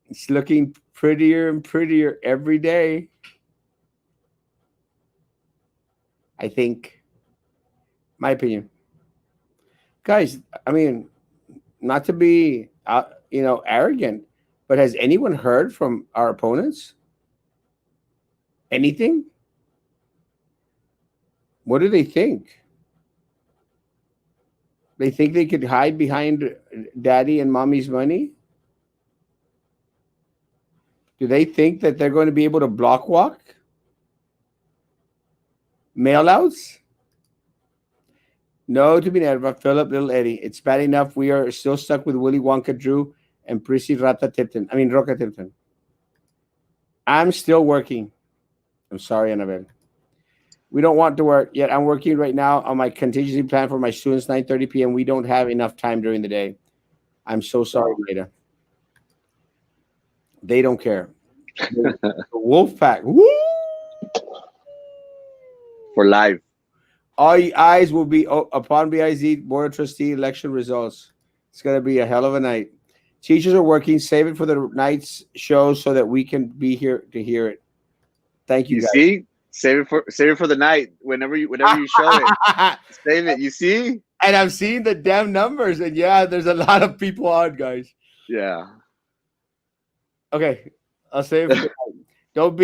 Speaker 1: It's looking prettier and prettier every day. I think. My opinion. Guys, I mean, not to be, arrogant, but has anyone heard from our opponents? Anything? What do they think? They think they could hide behind daddy and mommy's money? Do they think that they're going to be able to block walk? Mail outs? No to Minerva, Philip, Little Eddie. It's bad enough we are still stuck with Willy Wonka, Drew, and Prissy Rata Tipton. Roca Tipton. I'm still working. I'm sorry, Annabelle. We don't want to work yet. I'm working right now on my contingency plan for my students, 9:30 p.m. We don't have enough time during the day. I'm so sorry, Rita. They don't care. The wolf pack. Woo!
Speaker 2: For life.
Speaker 1: All eyes will be upon BIZ Board of Trustee election results. It's going to be a hell of a night. Teachers are working. Save it for the night's show so that we can be here to hear it. Thank you, guys.
Speaker 2: See? Save it for the night. Whenever you show it. Save it. You see?
Speaker 1: And I'm seeing the damn numbers, and yeah, there's a lot of people on, guys.
Speaker 2: Yeah.
Speaker 1: Okay. I'll save it. Don't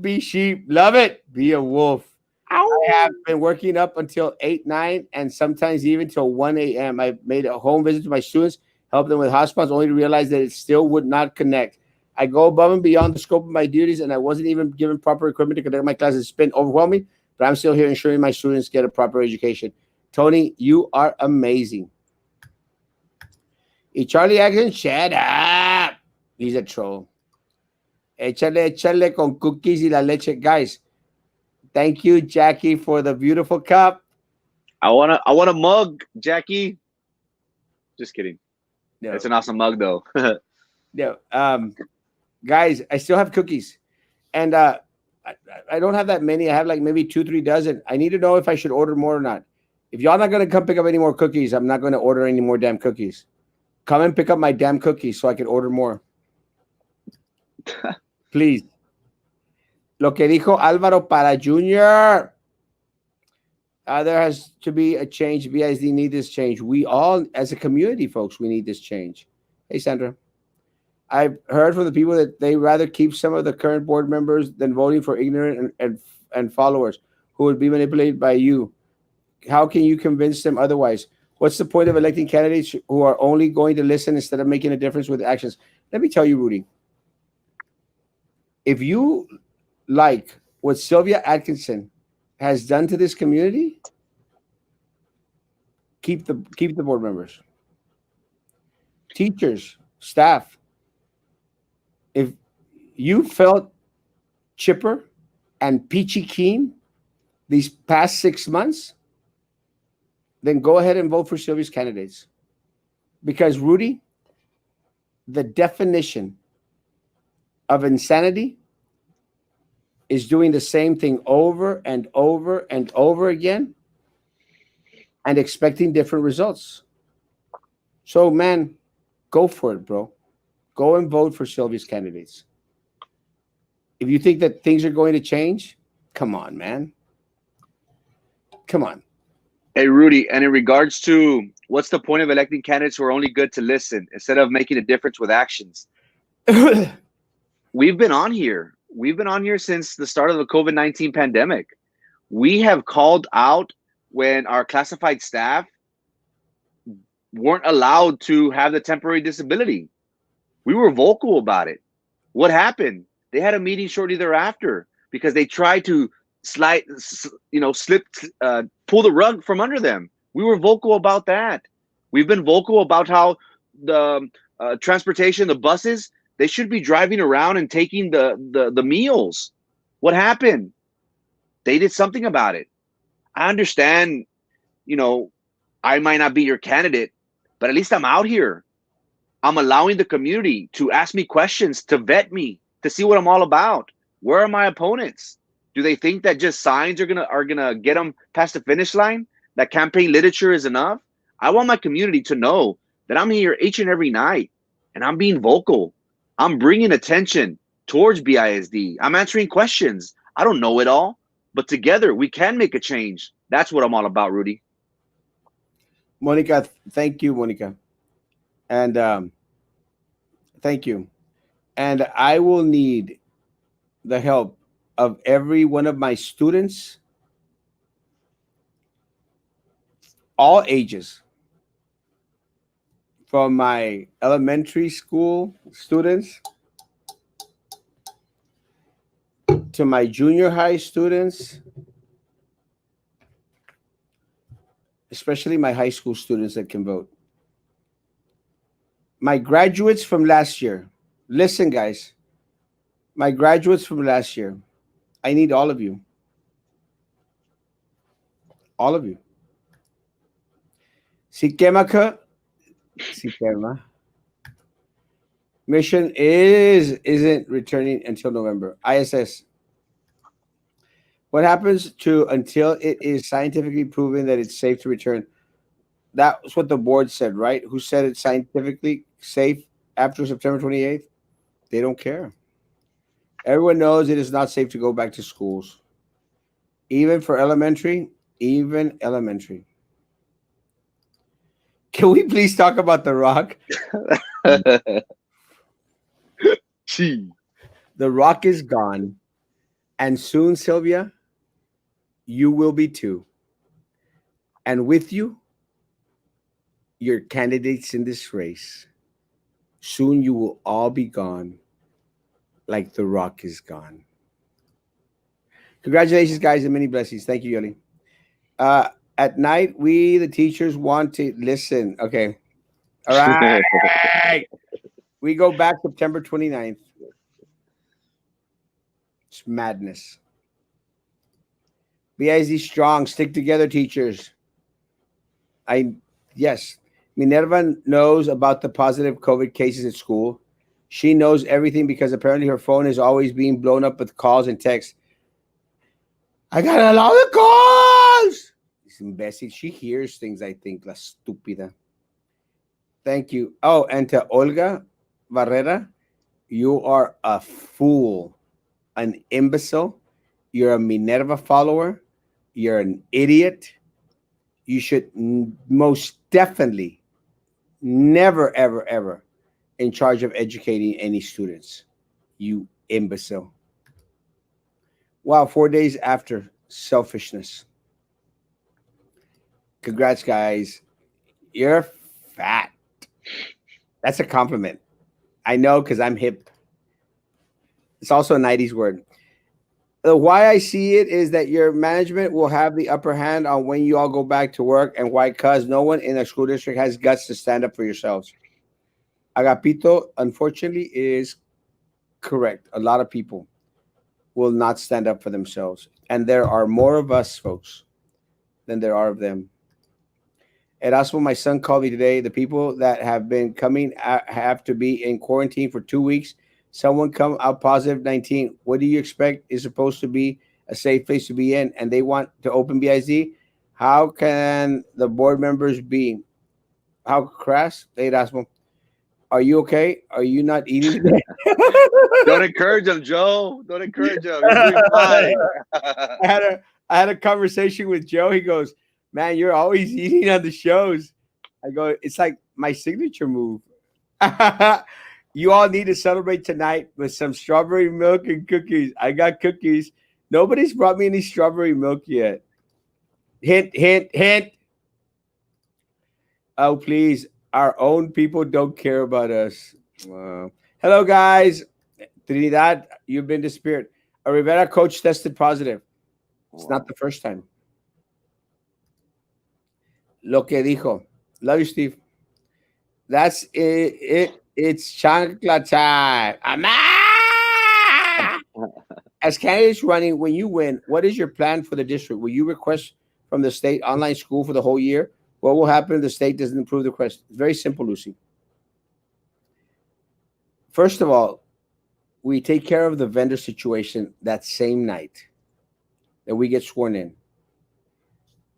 Speaker 1: be sheep. Love it. Be a wolf.
Speaker 2: Ow.
Speaker 1: I have been working up until 8, 9, and sometimes even till 1 a.m. I've made a home visit to my students, help them with hotspots, only to realize that it still would not connect. I go above and beyond the scope of my duties, and I wasn't even given proper equipment to conduct my classes. It's been overwhelming, but I'm still here ensuring my students get a proper education. Tony, you are amazing. Y Charlie Action, shut up. He's a troll. Échale con cookies y la leche. Guys, thank you, Jackie, for the beautiful cup.
Speaker 2: I want a mug, Jackie. Just kidding.
Speaker 1: No.
Speaker 2: It's an awesome mug, though.
Speaker 1: No. Guys, I still have cookies. And I don't have that many. I have like maybe 2, 3 dozen. I need to know if I should order more or not. If y'all not going to come pick up any more cookies, I'm not going to order any more damn cookies. Come and pick up my damn cookies so I can order more. Please. Lo que dijo Álvaro para Junior. There has to be a change. BISD need this change. We all, as a community, folks, we need this change. Hey, Sandra. I've heard from the people that they rather keep some of the current board members than voting for ignorant and followers who would be manipulated by you. How can you convince them otherwise? What's the point of electing candidates who are only going to listen instead of making a difference with actions? Let me tell you, Rudy, if you like what Sylvia Atkinson has done to this community, keep the board members, teachers, staff. If you felt chipper and peachy keen these past 6 months, then go ahead and vote for Sylvia's candidates. Because Rudy, the definition of insanity is doing the same thing over and over and over again and expecting different results. So, man, go for it, bro. Go and vote for Sylvia's candidates. If you think that things are going to change, come on, man. Come on.
Speaker 2: Hey, Rudy, and in regards to what's the point of electing candidates who are only good to listen instead of making a difference with actions? We've been on here. We've been on here since the start of the COVID-19 pandemic. We have called out when our classified staff weren't allowed to have the temporary disability. We were vocal about it. What happened? They had a meeting shortly thereafter because they tried to pull the rug from under them. We were vocal about that. We've been vocal about how the transportation, the buses, they should be driving around and taking the meals. What happened? They did something about it. I understand, I might not be your candidate, but at least I'm out here. I'm allowing the community to ask me questions, to vet me, to see what I'm all about. Where are my opponents? Do they think that just signs are gonna get them past the finish line? That campaign literature is enough? I want my community to know that I'm here each and every night, and I'm being vocal. I'm bringing attention towards BISD. I'm answering questions. I don't know it all, but together we can make a change. That's what I'm all about, Rudy.
Speaker 1: Monica, thank you, Monica. And thank you. And I will need the help of every one of my students, all ages, from my elementary school students to my junior high students, especially my high school students that can vote. My graduates from last year. Listen, guys, my graduates from last year, I need all of you. All of you. Si quema si quema. Mission isn't returning until November. ISS. What happens to until it is scientifically proven that it's safe to return? That's what the board said, right? Who said it's scientifically safe after September 28th? They don't care. Everyone knows it is not safe to go back to schools. Even for elementary, even elementary. Can we please talk about The Rock?
Speaker 2: Gee.
Speaker 1: The Rock is gone. And soon, Sylvia, you will be too. And with you, your candidates in this race. Soon you will all be gone like The Rock is gone. Congratulations, guys, and many blessings. Thank you, Yoli. At night, we, the teachers, want to listen. Okay. All right. We go back September 29th. It's madness. BIZ strong. Stick together, teachers. Yes. Minerva knows about the positive COVID cases at school. She knows everything because apparently her phone is always being blown up with calls and texts. I got a lot of calls. This imbecile. She hears things, I think. La estúpida. Thank you. Oh, and to Olga Barrera, you are a fool, an imbecile. You're a Minerva follower. You're an idiot. You should most definitely never, ever, ever in charge of educating any students. You imbecile. Wow, 4 days after selfishness. Congrats, guys. You're fat. That's a compliment. I know because I'm hip. It's also a 90s word. The why I see it is that your management will have the upper hand on when you all go back to work, and why? Because no one in a school district has guts to stand up for yourselves. Agapito, unfortunately, is correct. A lot of people will not stand up for themselves. And there are more of us, folks, than there are of them. Erasmo, my son, called me today. The people that have been coming have to be in quarantine for 2 weeks. Someone come out positive 19. What do you expect is supposed to be a safe place to be in? And they want to open BIZ. How can the board members be? How crass? Hey, Erasmo, are you okay? Are you not eating today?
Speaker 2: Don't encourage him, Joe. Don't encourage him. He's doing fine.
Speaker 1: I had a I had a conversation with Joe. He goes, "Man, you're always eating on the shows." I go, "It's like my signature move." You all need to celebrate tonight with some strawberry milk and cookies. I got cookies. Nobody's brought me any strawberry milk yet. Hint, hint, hint. Oh, please. Our own people don't care about us. Wow. Hello, guys. Trinidad, you've been disappeared. A Rivera coach tested positive. It's not the first time. Lo que dijo. Love you, Steve. That's it. It's chancla time. Ama! As candidates running, when you win, what is your plan for the district? Will you request from the state online school for the whole year? What will happen if the state doesn't approve the request? It's very simple, Lucy. First of all, we take care of the vendor situation that same night that we get sworn in.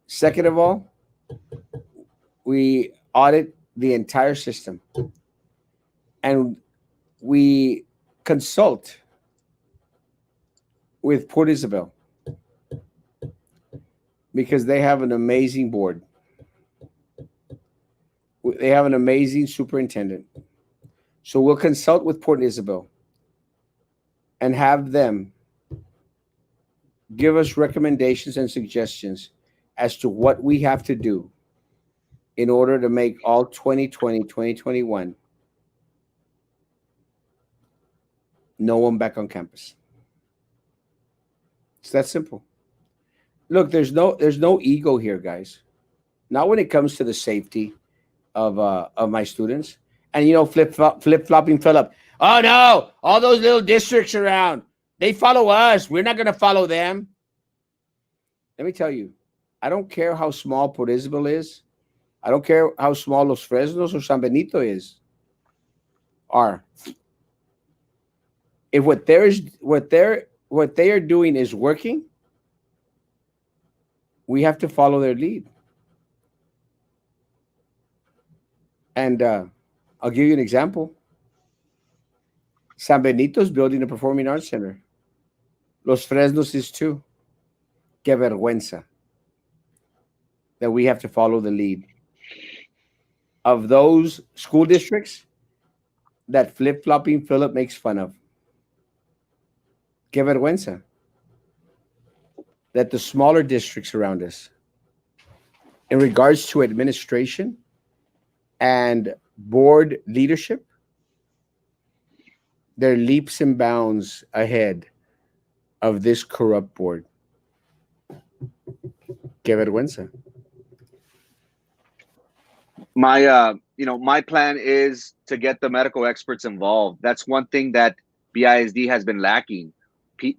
Speaker 1: Second of all, we audit the entire system and we consult with Port Isabel because they have an amazing board. They have an amazing superintendent. So we'll consult with Port Isabel and have them give us recommendations and suggestions as to what we have to do in order to make all 2020, 2021 no one back on campus. It's that simple. Look, there's no ego here, guys. Not when it comes to the safety of my students. And flip flopping Philip. Oh no, all those little districts around, they follow us. We're not gonna follow them. Let me tell you, I don't care how small Port Isabel is. I don't care how small Los Fresnos or San Benito are. If what they are doing is working, we have to follow their lead. And I'll give you an example. San Benito's building a performing arts center. Los Fresnos is too. Que vergüenza that we have to follow the lead of those school districts that flip-flopping Philip makes fun of. Que vergüenza that the smaller districts around us, in regards to administration and board leadership, they're leaps and bounds ahead of this corrupt board. Que vergüenza.
Speaker 2: My plan is to get the medical experts involved. That's one thing that BISD has been lacking.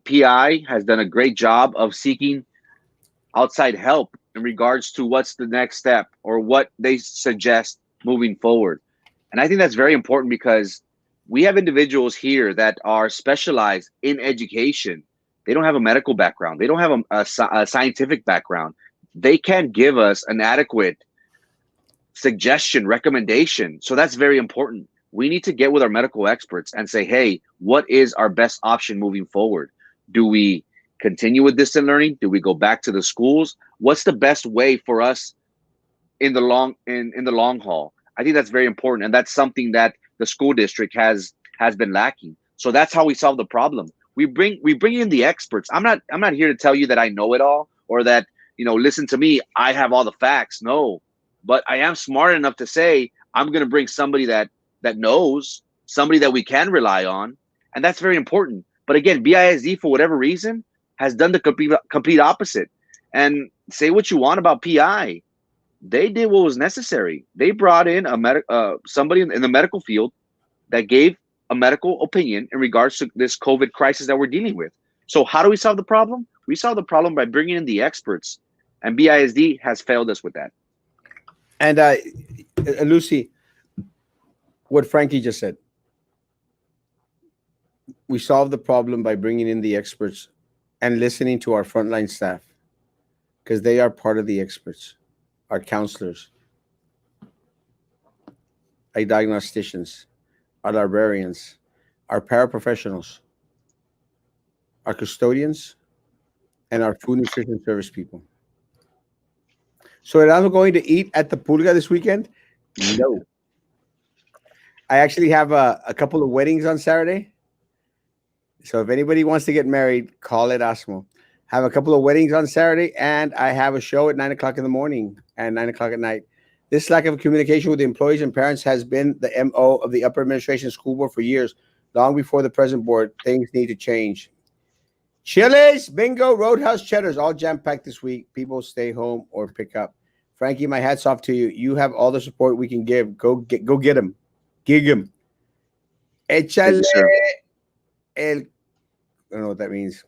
Speaker 2: PI has done a great job of seeking outside help in regards to what's the next step or what they suggest moving forward. And I think that's very important because we have individuals here that are specialized in education. They don't have a medical background. They don't have a scientific background. They can't give us an adequate suggestion, recommendation. So that's very important. We need to get with our medical experts and say, hey, what is our best option moving forward? Do we continue with distant learning? Do we go back to the schools? What's the best way for us in the long haul? I think that's very important, and that's something that the school district has been lacking. So that's how we solve the problem. We bring in the experts. I'm not here to tell you that I know it all or that listen to me, I have all the facts. No, but I am smart enough to say I'm going to bring somebody that knows, somebody that we can rely on, and that's very important. But again, BISD for whatever reason has done the complete opposite. And say what you want about PI, they did what was necessary. They brought in somebody in the medical field that gave a medical opinion in regards to this COVID crisis that we're dealing with. So how do we solve the problem? We solve the problem by bringing in the experts, and BISD has failed us with that.
Speaker 1: And Lucy, what Frankie just said, we solve the problem by bringing in the experts and listening to our frontline staff because they are part of the experts, our counselors, our diagnosticians, our librarians, our paraprofessionals, our custodians, and our food nutrition service people. So, am I going to eat at the Pulga this weekend? No. I actually have a couple of weddings on Saturday. So, if anybody wants to get married, call it Erasmo. Have a couple of weddings on Saturday, and I have a show at 9 o'clock in the morning and 9 o'clock at night. This lack of communication with the employees and parents has been the MO of the upper administration school board for years, long before the present board. Things need to change. Chili's, bingo, roadhouse, cheddars, all jam-packed this week. People stay home or pick up. Frankie, my hat's off to you. You have all the support we can give. Go get them. Gig them. Échale el... I don't know what that means.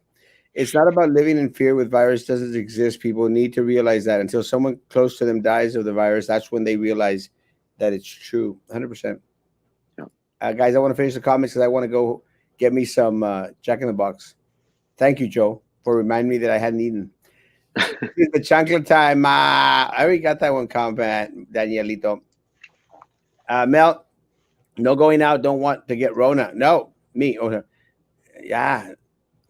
Speaker 1: It's not about living in fear with virus doesn't exist. People need to realize that until someone close to them dies of the virus, that's when they realize that it's true. 100%.
Speaker 2: Yeah.
Speaker 1: Guys, I want to finish the comments because I want to go get me some Jack in the Box. Thank you, Joe, for reminding me that I hadn't eaten. It's the chancla time. I already got that one comment, Danielito. Mel, no going out. Don't want to get Rona. No, me. Okay. Yeah,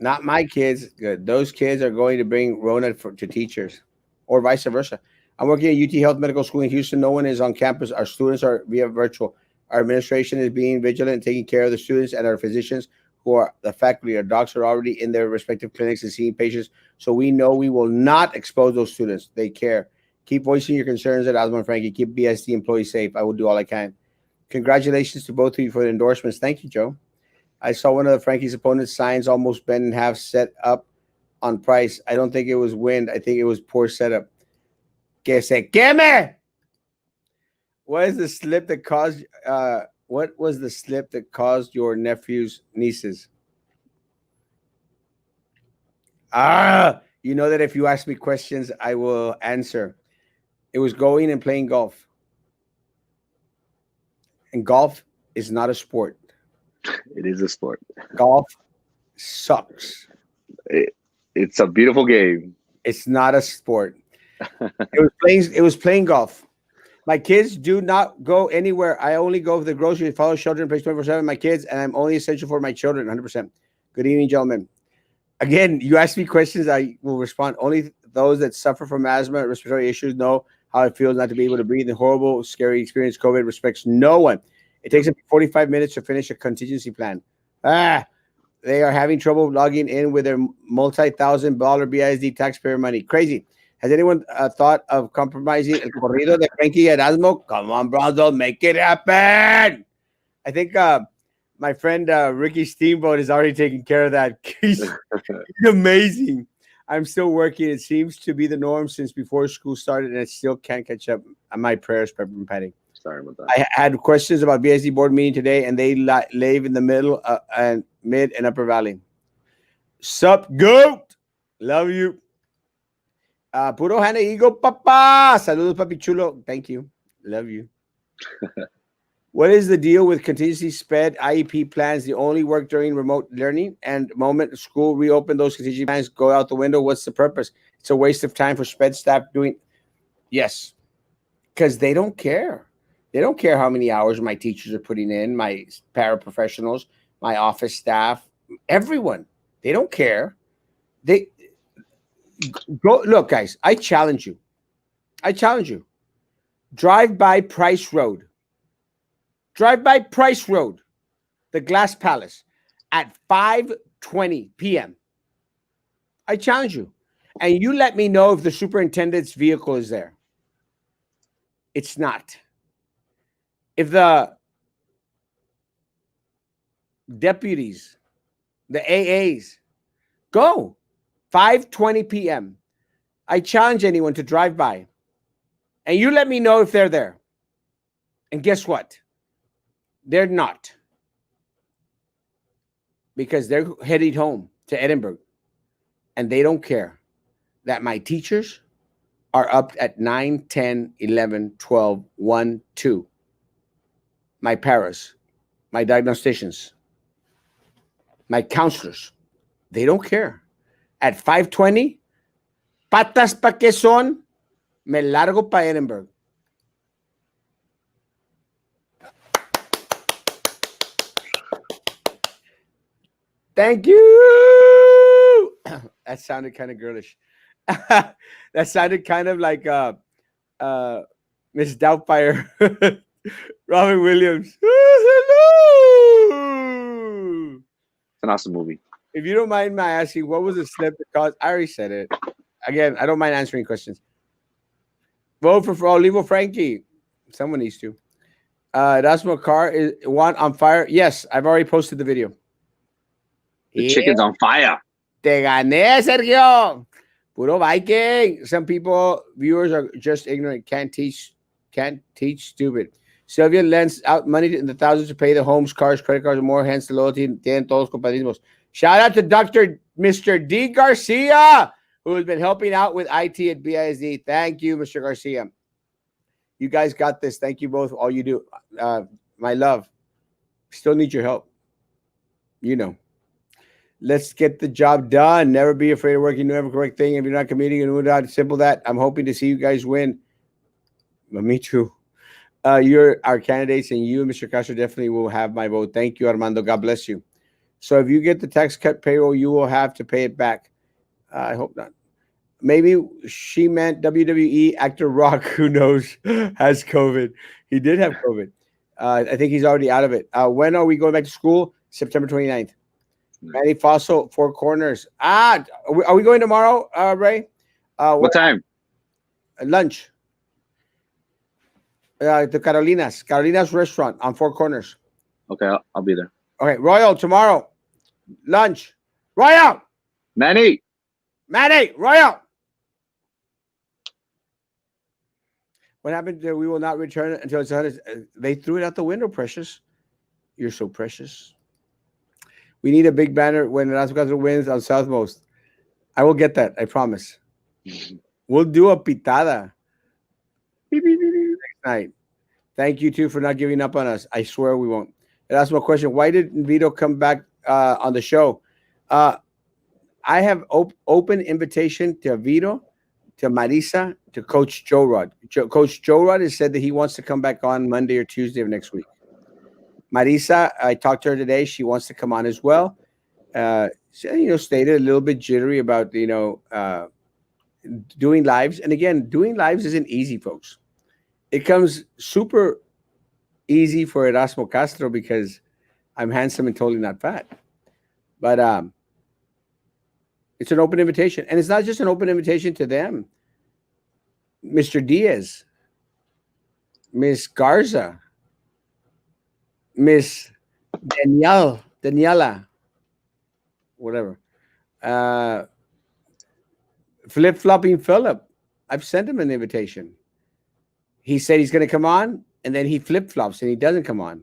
Speaker 1: not my kids. Good. Those kids are going to bring Rona to teachers or vice versa. I'm working at UT Health Medical School in Houston. No one is on campus. Our students are via virtual. Our administration is being vigilant and taking care of the students, and our physicians who are the faculty. Our docs are already in their respective clinics and seeing patients. So we know we will not expose those students. They care. Keep voicing your concerns at Erasmo and Frankie. Keep BSD employees safe. I will do all I can. Congratulations to both of you for the endorsements. Thank you, Joe. I saw one of the Frankie's opponent's signs almost bent in half set up on price. I don't think it was wind. I think it was poor setup. Que se queme! What is the slip that caused what was the slip that caused your nephew's nieces? You know that if you ask me questions, I will answer. It was going and playing golf. And golf is not a sport.
Speaker 2: It is a sport.
Speaker 1: Golf sucks.
Speaker 2: It's a beautiful game.
Speaker 1: It's not a sport. It was playing golf. My kids do not go anywhere. I only go to the grocery, follow children, place 24/7. My kids, and I'm only essential for my children. 100%. Good evening, gentlemen. Again, you ask me questions, I will respond. Only those that suffer from asthma and respiratory issues know how it feels not to be able to breathe. The horrible, scary experience. COVID respects no one. It takes up 45 minutes to finish a contingency plan. They are having trouble logging in with their multi-$1,000 BISD taxpayer money. Crazy. Has anyone thought of compromising el corrido de Frankie Erasmo? Come on, Bronzo, make it happen. I think my friend Ricky Steamboat is already taking care of that. He's amazing. I'm still working. It seems to be the norm since before school started, and I still can't catch up on my prayers, Pepper and Patty.
Speaker 2: Sorry about that.
Speaker 1: I had questions about BSD board meeting today, and they live in the middle and mid and upper valley. Sup, goat? Love you. Puro Hana Ego, papa. Saludos, papi chulo. Thank you. Love you. What is the deal with contingency SPED IEP plans? The only work during remote learning, and moment school reopen, those contingency plans go out the window. What's the purpose? It's a waste of time for SPED staff doing. Yes, because they don't care. They don't care how many hours my teachers are putting in, my paraprofessionals, my office staff, everyone. They don't care. They go look, guys. I challenge you. Drive by Price Road. Drive by Price Road, the Glass Palace, at 5:20 p.m. I challenge you. And you let me know if the superintendent's vehicle is there. It's not. If the deputies, the AAs, go 5:20 p.m. I challenge anyone to drive by and you let me know if they're there. And guess what? They're not, because they're headed home to Edinburgh and they don't care that my teachers are up at 9, 10, 11, 12, 1, 2. My paras, my diagnosticians, my counselors, they don't care. At 5:20, patas pa que son, me largo pa Edinburgh. Thank you. That sounded kind of girlish. That sounded kind of like Miss Doubtfire. Robin Williams. Hello.
Speaker 2: It's an awesome movie.
Speaker 1: If you don't mind my asking, what was the slip that caused? I already said it. Again, I don't mind answering questions. Vote for Olivo Frankie. Someone needs to. Erasmo car is one on fire. Yes, I've already posted the video.
Speaker 2: The chicken's on fire.
Speaker 1: Te gané, Sergio. Puro Viking. Some people, viewers are just ignorant. Can't teach stupid. Sylvia lends out money in the thousands to pay the homes, cars, credit cards, and more. Hence the loyalty. Tienen todos compadrismos. Shout out to Mr. D. Garcia, who has been helping out with IT at BISD. Thank you, Mr. Garcia. You guys got this. Thank you both. All you do. My love. Still need your help. You know. Let's get the job done. Never be afraid of working. Do every correct thing. If you're not committing, and without simple that. I'm hoping to see you guys win. But me too. You're our candidates, and you, Mr. Castro, definitely will have my vote. Thank you, Armando. God bless you. So if you get the tax cut payroll, you will have to pay it back. I hope not. Maybe she meant WWE actor Rock, who knows, has COVID. He did have COVID. I think he's already out of it. When are we going back to school? September 29th. Manny Fossil, Four Corners. Are we going tomorrow, Ray?
Speaker 2: What time?
Speaker 1: Lunch. To Carolina's restaurant on Four Corners.
Speaker 2: Okay, I'll be there.
Speaker 1: Okay, Royal, tomorrow. Lunch. Royal!
Speaker 2: Manny,
Speaker 1: Royal! What happened? We will not return it until it's 100. They threw it out the window, precious. You're so precious. We need a big banner when Erasmo wins on Southmost. I will get that. I promise. We'll do a pitada next night. Thank you, too, for not giving up on us. I swear we won't. Erasmo, question. Why did Vito come back on the show? I have open invitation to Vito, to Marisa, to Coach Joe Rod. Coach Joe Rod has said that he wants to come back on Monday or Tuesday of next week. Marisa, I talked to her today. She wants to come on as well. She, stated a little bit jittery about, doing lives. And again, doing lives isn't easy, folks. It comes super easy for Erasmo Castro because I'm handsome and totally not fat. But it's an open invitation. And it's not just an open invitation to them. Mr. Diaz, Miss Garza, Miss Daniela, whatever. Flip-flopping Philip. I've sent him an invitation. He said he's going to come on, and then he flip-flops and he doesn't come on.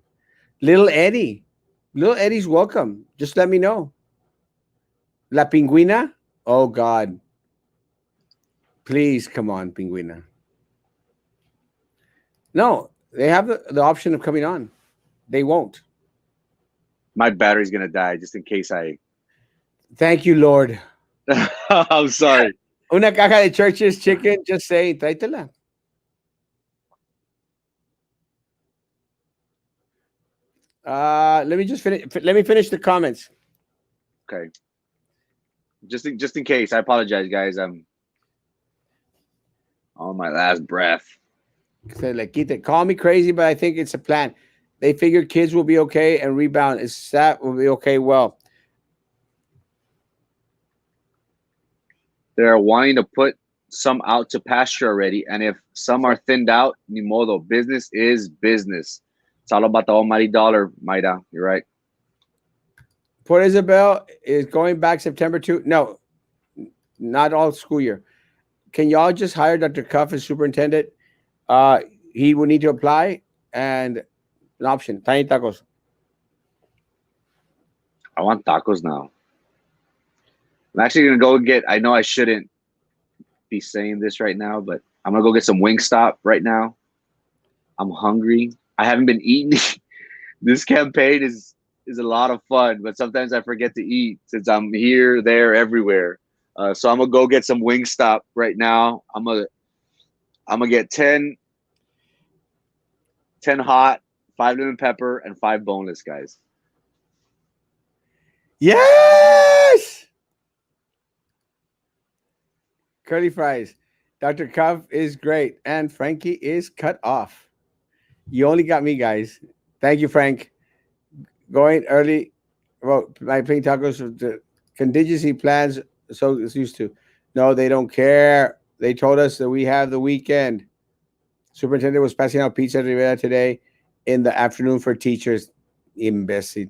Speaker 1: Little Eddie's welcome. Just let me know. La Pingüina? Oh, God. Please come on, Pingüina. No, they have the option of coming on. They won't.
Speaker 2: my battery's gonna die just in case I.
Speaker 1: Thank you, Lord.
Speaker 2: I'm sorry.
Speaker 1: Una caja de Church's chicken, just say, tráetela. Let me just finish. Let me finish the comments.
Speaker 2: Okay. Just in case, I apologize, guys. I'm on my last breath.
Speaker 1: Say, like, call me crazy, but I think it's a plan. They figure kids will be okay and rebound. That will be okay. Well,
Speaker 2: They're wanting to put some out to pasture already. And if some are thinned out, ni modo, business is business. It's all about the almighty dollar, Maida. You're right.
Speaker 1: Port Isabel is going back September 2. No, not all school year. Can y'all just hire Dr. Cuff as superintendent? Uh, he will need to apply and an option. Tiny tacos.
Speaker 2: I want tacos now. I'm actually gonna go get. I know I shouldn't be saying this right now, but I'm gonna go get some Wingstop right now. I'm hungry. I haven't been eating. This campaign is a lot of fun, but sometimes I forget to eat since I'm here, there, everywhere. So I'm gonna go get some Wingstop right now. I'm gonna get 10 hot, 5 lemon pepper, and 5 boneless, guys.
Speaker 1: Yes! Curly fries. Dr. Cuff is great. And Frankie is cut off. You only got me, guys. Thank you, Frank. Going early. Well, my plain tacos with the contingency plans. So it's used to. No, they don't care. They told us that we have the weekend. Superintendent was passing out pizza at Rivera today in the afternoon for teachers. Imbecile.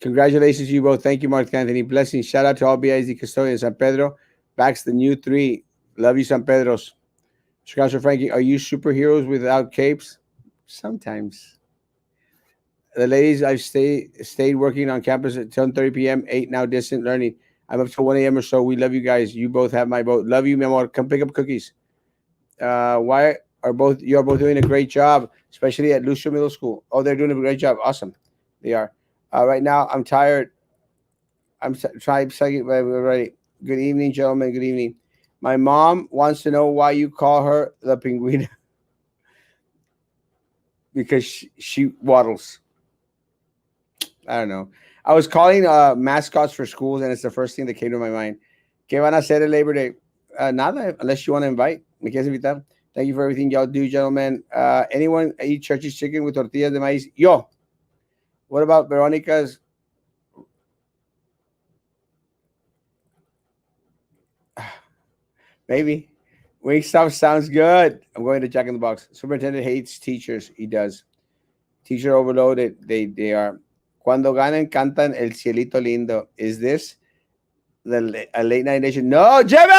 Speaker 1: Congratulations, you both. Thank you, Mark Anthony. Blessings. Shout out to all BISD custodians. San Pedro backs the new 3. Love you, San Pedro's. Chicago Frankie, are you superheroes without capes? Sometimes. The ladies, I've stayed working on campus at 10:30 p.m., 8 now distant learning. I'm up till 1 a.m. or so. We love you guys. You both have my vote. Love you, mi amor. Come pick up cookies. Why are both you are both doing a great job, especially at Lucio Middle School? Oh, they're doing a great job. Awesome. They are. Right now, I'm tired. I'm trying second, but we're ready. Good evening, gentlemen. Good evening. My mom wants to know why you call her the penguin because she waddles. I don't know. I was calling mascots for schools, and it's the first thing that came to my mind. ¿Qué van a hacer el Labor Day? Nada, unless you want to invite. ¿Me quieres invitar? Thank you for everything y'all do, gentlemen. Anyone eat Church's chicken with tortillas de maíz? Yo. What about Veronica's? Maybe. Wingstop sounds good. I'm going to Jack in the Box. Superintendent hates teachers. He does. Teacher overloaded. They are. Cuando ganen, cantan El Cielito Lindo. Is this a late night edition? No, Jimmy!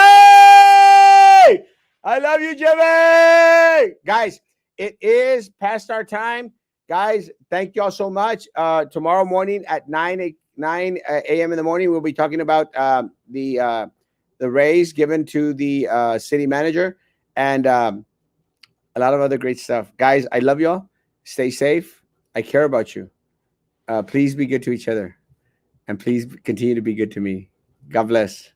Speaker 1: I love you, Jimmy! Guys, it is past our time. Guys, thank y'all so much. Tomorrow morning at 9 a.m. in the morning, we'll be talking about the raise given to the city manager and a lot of other great stuff. Guys, I love y'all. Stay safe. I care about you. Please be good to each other. And please continue to be good to me. God bless.